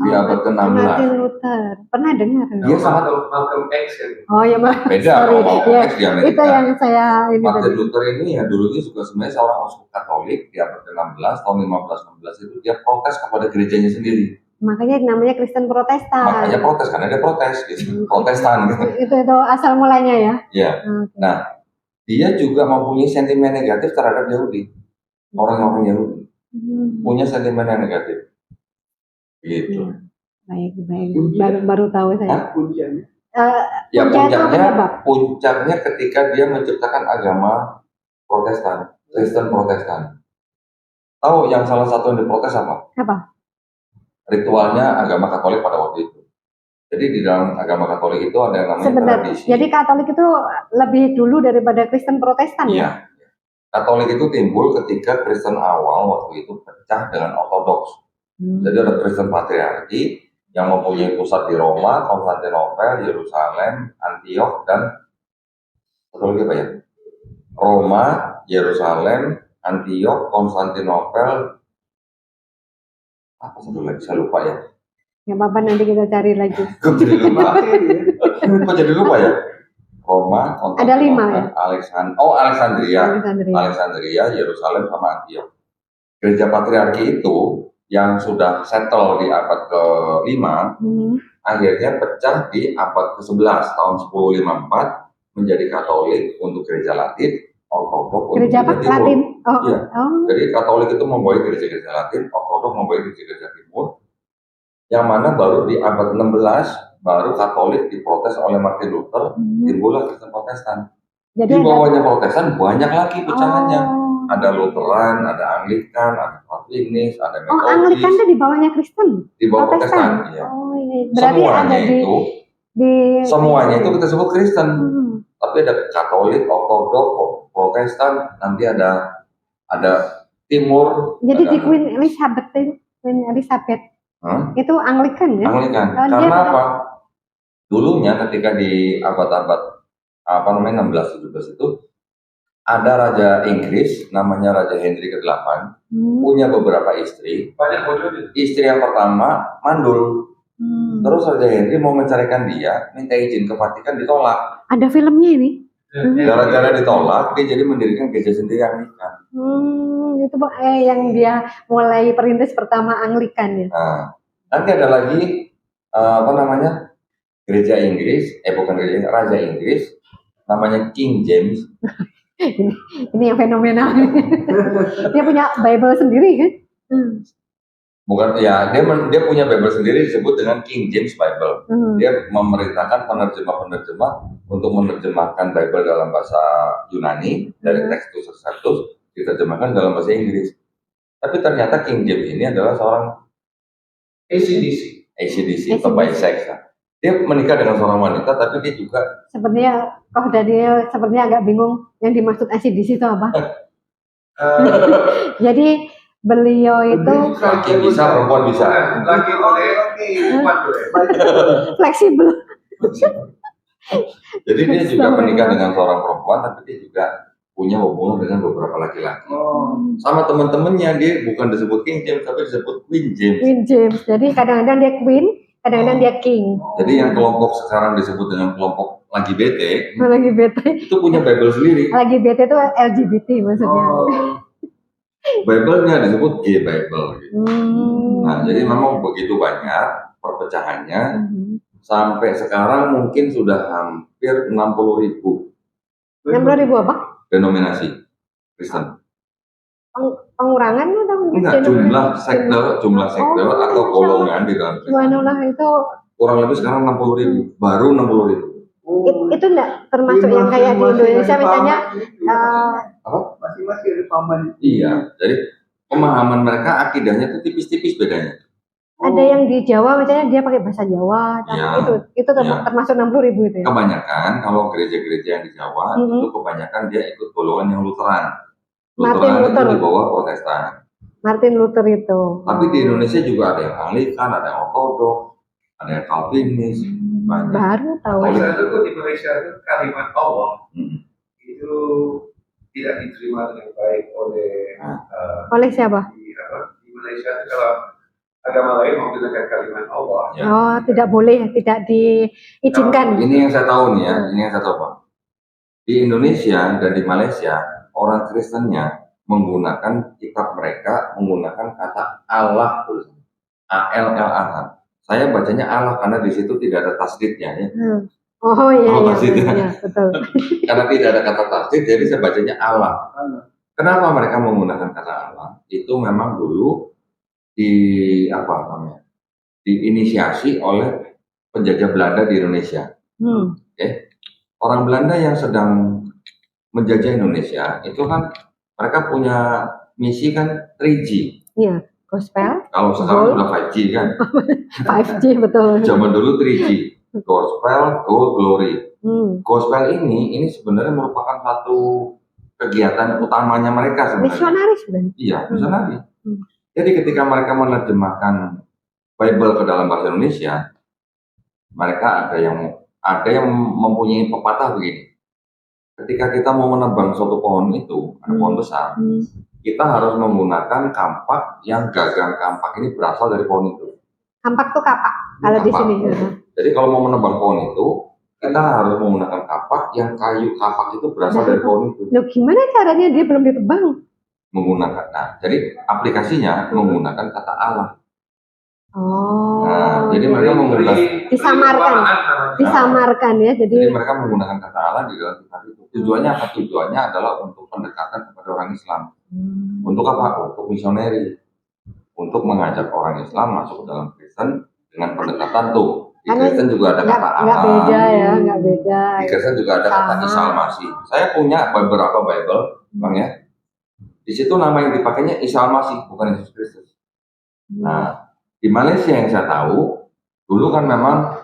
di abad ke-16. Martin Luther. Pernah dengar? Dia sangat Malcolm X kan. Oh ya, beda kalau Malcolm X di Amerika. Itu yang saya Martin Luther ini ya dulunya juga sebenarnya seorang uskup Katolik di abad ke-16 tahun 1516 itu dia protes kepada gerejanya sendiri. Makanya namanya Kristen Protestan. Makanya protes karena dia protes gitu. Protestan gitu. Itu asal mulanya ya. Iya. Nah, dia juga mempunyai sentimen negatif terhadap Yahudi. Orang-orang Yahudi punya sentimen yang negatif. Gitu. Baik. Baru tahu saya. Puncaknya. Puncaknya ketika dia menciptakan agama Protestan, Kristen Protestan. Tahu yang salah satu yang diprotes apa? Apa? Ritualnya agama Katolik pada waktu itu. Jadi di dalam agama Katolik itu ada yang namanya tradisi. Jadi Katolik itu lebih dulu daripada Kristen Protestan ya? Katolik itu timbul ketika Kristen awal waktu itu pecah dengan Ortodoks. Jadi ada Kristen Patriarki yang mempunyai pusat di Roma, Konstantinopel, Yerusalem, Antiok, dan satu lagi apa ya? Roma, Yerusalem, Antiok, Konstantinopel, apa satu lagi saya lupa ya. Ya apa nanti kita cari lagi. Kok jadi lupa ya? Roma, ada 5 ya? Alexandria, Yerusalem, sama Antiok. Gereja Patriarki itu yang sudah settle di abad ke-5, akhirnya pecah di abad ke-11 tahun 1054 menjadi Katolik untuk gereja Latin, Ortodoks untuk gereja Latin. Jadi Katolik itu membawahi gereja-gereja Latin, Ortodoks membawahi gereja Timur. Yang mana baru di abad 16 baru Katolik diprotes oleh Martin Luther, timbullah Kristen Protestan. Jadi di bawahnya Protestan banyak lagi pecahannya. Ada Lutheran, ada Anglikan, ada Calvinis, ada Metodis. Anglikan itu di bawahnya Kristen. Di bawah Protestan. Ya. Berarti semuanya itu kita sebut Kristen. Tapi ada Katolik, Ortodoks, Protestan, nanti ada Timur. Jadi di Queen Elizabeth itu Anglikan ya? Anglikan. Karena apa? Dulunya ketika di abad-abad 16-17 itu ada raja Inggris namanya Raja Henry ke-8 punya beberapa istri. Banyak bodohnya. Istri yang pertama mandul. Terus Raja Henry mau menceraikan dia, minta izin ke Vatikan, ditolak. Ada filmnya ini? Gara-gara ditolak, dia jadi mendirikan gereja sendiri Anglikan. Itu yang dia mulai perintis pertama Anglikan ya. Nah, nanti ada lagi gereja Inggris, bukan gereja, Raja Inggris, namanya King James. Ini yang fenomenal. Dia punya Bible sendiri kan? Bukan, ya dia punya Bible sendiri disebut dengan King James Bible. Dia memerintahkan penerjemah-penerjemah untuk menerjemahkan Bible dalam bahasa Yunani dari Textus Receptus diterjemahkan dalam bahasa Inggris. Tapi ternyata King James ini adalah seorang AC/DC atau bisex. Dia menikah dengan seorang wanita, tapi dia juga sepertinya Daniel sepertinya agak bingung yang dimaksud AC/DC itu apa. Jadi beliau itu laki bisa, perempuan bisa. Laki boleh, perempuan boleh. Fleksibel. Jadi dia juga menikah dengan seorang perempuan, tapi dia juga punya hubungan dengan beberapa laki-laki. Sama teman-temannya dia bukan disebut King James, tapi disebut Queen James. Queen James. Jadi kadang-kadang dia Queen, kadang-kadang dia King. Jadi yang kelompok sekarang disebut dengan kelompok lagi bete. Lagi bete. Itu punya Bible sendiri. Lagi bete itu LGBT maksudnya. Bible-nya disebut Gay Bible. Gitu. Nah, jadi memang begitu banyak perpecahannya. Sampai sekarang mungkin sudah hampir 60.000. 60.000 apa? Denominasi Kristen. Pengurangan atau enggak, jumlah sekte atau golongan di dalam Kristen. Itu kurang lebih sekarang 60.000, baru 60.000. Itu enggak termasuk yang kayak di Indonesia misalnya masing-masing ada paman. Iya, jadi pemahaman mereka akidahnya itu tipis-tipis bedanya. Ada yang di Jawa misalnya dia pakai bahasa Jawa, itu termasuk 60.000 itu ya. Kebanyakan kalau gereja-gereja yang di Jawa itu kebanyakan dia ikut golongan yang Lutheran. Lutheran itu di bawah Protestan. Martin Luther itu. Tapi di Indonesia juga ada yang Anglikan, ada yang Ortodoks, ada yang Calvinis, banyak. Baru tahu. Malaysia itu di Malaysia itu kalimat Allah itu tidak diterima dengan baik oleh siapa? Di Malaysia itu kalau agama lain menggunakan kalimat Allah. Ya. Oh, tidak boleh, tidak diizinkan. Ini yang saya tahu nih ya, ini yang saya tahu Pak. Di Indonesia dan di Malaysia, orang Kristennya menggunakan kitab mereka menggunakan kata Allah tulisan A-L-L-A. Saya bacanya Allah karena di situ tidak ada tasdidnya ya. Oh iya, Oh, iya, betul. Karena tidak ada kata tasdid, jadi saya bacanya Allah. Kenapa mereka menggunakan kata Allah? Itu memang dulu diinisiasi oleh penjajah Belanda di Indonesia. Oke. Orang Belanda yang sedang menjajah Indonesia itu kan mereka punya misi kan 3G. Iya, gospel. Kalau sekarang udah 5G kan. 5G betul. Zaman dulu 3G. Gospel, gold, glory. Gospel ini sebenarnya merupakan satu kegiatan utamanya mereka sebenarnya. Misionaris sebenarnya. Iya, misionaris. Jadi ketika mereka menerjemahkan Bible ke dalam bahasa Indonesia, mereka ada yang mempunyai pepatah begini. Ketika kita mau menebang suatu pohon itu, ada pohon besar, kita harus menggunakan kampak yang gagang kampak ini berasal dari pohon itu. Kampak tuh kapak kalau di sini. Jadi kalau mau menebang pohon itu, kita harus menggunakan kapak yang kayu kapak itu berasal dari pohon itu. Loh, gimana caranya dia belum ditebang? Menggunakan, jadi aplikasinya menggunakan kata Allah. Oh. Nah, jadi mereka menggunakan disamarkan ya. Jadi mereka menggunakan kata Allah di dalam kitab itu. Tujuannya apa? Tujuannya adalah untuk pendekatan kepada orang Islam. Untuk apa? Untuk misioneri. Untuk mengajak orang Islam masuk ke dalam Kristen dengan pendekatan tuh. Di Kristen juga ada kata Allah. Nggak beda ya, nggak beda. Di Kristen juga ada kata Isa Masih. Saya punya beberapa Bible, Bang ya. Di situ nama yang dipakainya Isa Masih, bukan Yesus Kristus. Nah, di Malaysia yang saya tahu, dulu kan memang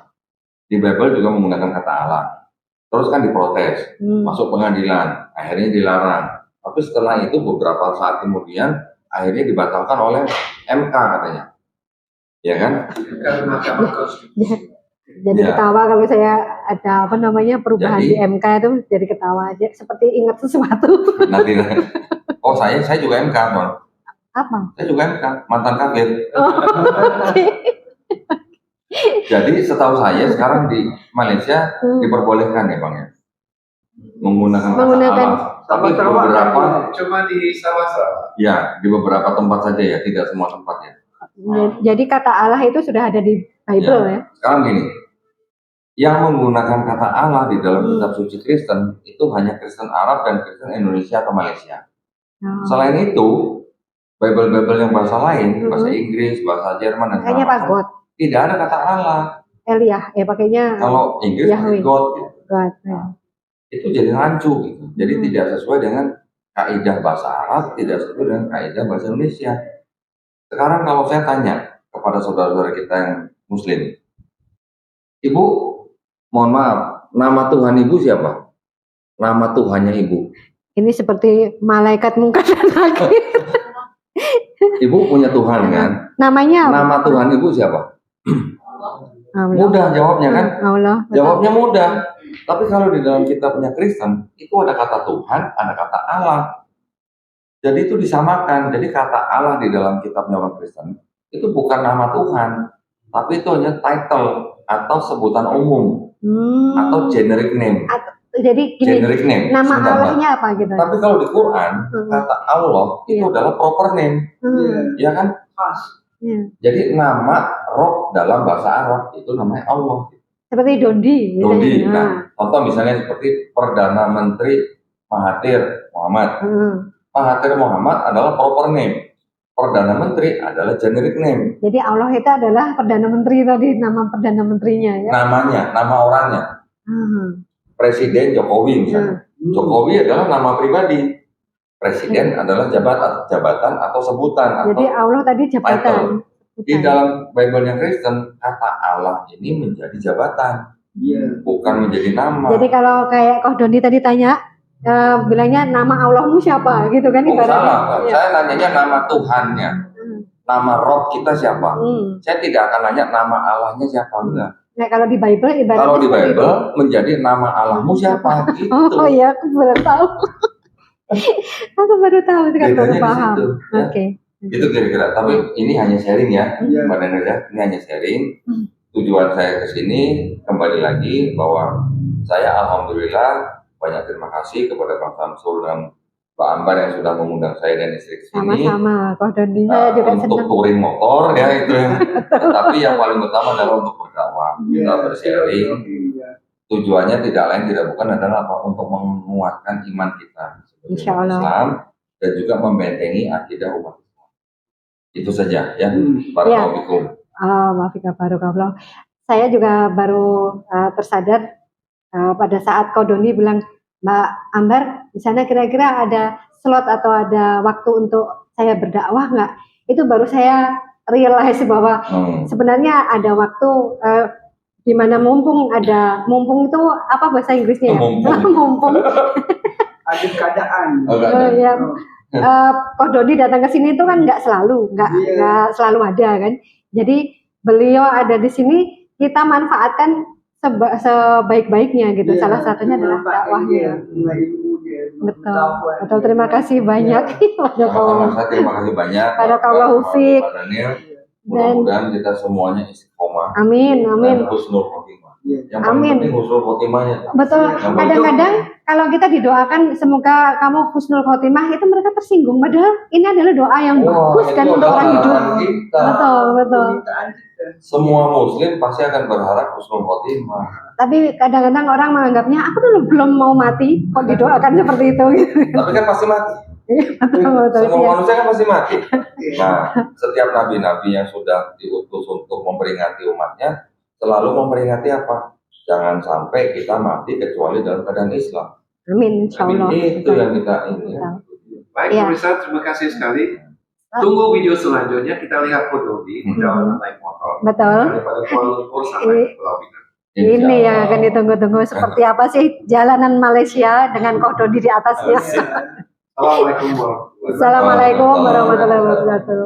di Bible juga menggunakan kata Allah. Terus kan diprotes, masuk pengadilan, akhirnya dilarang. Tapi setelah itu beberapa saat kemudian, akhirnya dibatalkan oleh MK katanya. Ya kan? Jadi ketawa kalau saya ada perubahan di MK itu jadi ketawa aja, seperti ingat sesuatu. Nanti. Oh saya juga MK, Bang. Apa? Saya juga MK, mantan kafir. Jadi setahu saya sekarang di Malaysia diperbolehkan ya Bang ya, menggunakan Allah. Tapi beberapa cuma di Sarawak. Ya, di beberapa tempat saja ya, tidak semua tempat ya. Jadi kata Allah itu sudah ada di Bible ya. Sekarang gini, yang menggunakan kata Allah di dalam kitab suci Kristen itu hanya Kristen Arab dan Kristen Indonesia atau Malaysia. Selain itu, Bible yang bahasa lain, bahasa Inggris, bahasa Jerman dan kayaknya Pak God. Tidak ada kata Allah. Elia, ya pakainya. Kalau Inggris pakai God, gitu. God ya. Itu jadi rancu gitu. Jadi tidak sesuai dengan kaidah bahasa Arab, tidak sesuai dengan kaidah bahasa Indonesia. Sekarang kalau saya tanya kepada saudara-saudara kita yang Muslim, Ibu, mohon maaf, nama Tuhan Ibu siapa? Nama Tuhannya Ibu. Ini seperti malaikat munkar dan nakir. Ibu punya Tuhan kan? Namanya apa? Nama Tuhan Ibu siapa? Allah. Mudah jawabnya kan? Allah. Jawabnya mudah. Tapi kalau di dalam kitabnya Kristen, itu ada kata Tuhan, ada kata Allah. Jadi itu disamakan. Jadi kata Allah di dalam kitabnya orang Kristen, itu bukan nama Tuhan, tapi itu hanya title atau sebutan umum atau generic name. Jadi gini, generic name. Nama Allahnya apa gitu? Tapi kalau di Quran, kata Allah itu adalah proper name, ya kan? Jadi nama Rob dalam bahasa Arab itu namanya Allah. Seperti Dondi. Dondi. Nah, contoh misalnya seperti Perdana Menteri Mahathir Muhammad. Mahathir Muhammad adalah proper name. Perdana Menteri adalah generic name. Jadi Allah itu adalah Perdana Menteri tadi, nama Perdana Menterinya ya. Namanya, nama orangnya. Presiden Jokowi misalnya. Jokowi adalah nama pribadi. Presiden adalah jabatan atau sebutan. Jadi atau Allah tadi jabatan. Title. Di dalam Bible yang Kristen, kata Allah ini menjadi jabatan, bukan menjadi nama. Jadi kalau kayak Koh Doni tadi tanya, bilangnya nama Allahmu siapa gitu kan Oh, ibaratnya. salah. Ya. Saya nanyanya nama Tuhannya. Nama Rob kita siapa? Saya tidak akan nanya nama Allahnya siapa, enggak. Nah, kalau di Bible ibaratnya Kalau di seperti Bible itu. menjadi nama Allahmu siapa gitu. Oh iya, aku baru tahu. Aku baru tahu, sekarang baru Bedanya di paham. situ, ya. Oke. Itu kira-kira. Tapi ini hanya sharing ya, Iya. Mbak Daniel ya. Ini hanya sharing. Tujuan saya ke sini kembali lagi bahwa saya alhamdulillah banyak terima kasih kepada Bang Samsul dan Pak Ambar yang sudah mengundang saya dan istri ke sini. Sama-sama, Kok Doni. Saya juga Untuk senang. touring motor ya itu yang. Tetapi yang paling utama adalah untuk berdakwah. Kita bersharing. Tujuannya tidak lain tidak bukan adalah apa, untuk menguatkan iman kita sebagai Insya umat Allah. Islam dan juga membentengi akidah umat Islam. Itu saja ya. Ya. Barakallahu. Maafika barokallah. Saya juga baru tersadar pada saat Kak Doni bilang, Mbak Ambar, di sana kira-kira ada slot atau ada waktu untuk saya berdakwah nggak? Itu baru saya realize bahwa sebenarnya ada waktu di mana mumpung itu apa bahasa Inggrisnya ya? Mumpung. Ada keadaan. Ya. Kak Doni datang ke sini itu kan nggak selalu ada kan. Jadi beliau ada di sini, kita manfaatkan sebaik-baiknya gitu. Salah satunya adalah dakwahnya. Betul. Terima kasih banyak. Terima kasih banyak. Barakallahu fiik. Mudah-mudahan kita semuanya istiqomah. Amin. Dan husnul khotimah. Yang paling penting husnul khotimahnya. Betul. Kadang-kadang kalau kita didoakan semoga kamu husnul khotimah, itu mereka tersinggung. Padahal ini adalah doa yang bagus kan untuk orang hidup. Betul. Semua muslim pasti akan berharap husnul khotimah. Tapi kadang-kadang orang menganggapnya aku dulu belum mau mati kok didoakan seperti itu. Tapi kan pasti mati. Betul. Semua manusia kan pasti mati. Nah, setiap nabi-nabi yang sudah diutus untuk memperingati umatnya selalu memperingati apa? Jangan sampai kita mati kecuali dalam keadaan Islam. Amin, insyaallah. Itu yang kita ingin. Baik, pemirsa, terima kasih sekali. Tunggu video selanjutnya, kita lihat foto di perjalanan naik motor. Betul. Daripada Kuala Lumpur sampai Pulau Pinang. Ini yang akan ditunggu-tunggu, seperti apa sih jalanan Malaysia dengan Kak Doni di atasnya. Assalamualaikum warahmatullahi wabarakatuh. Assalamualaikum warahmatullahi wabarakatuh.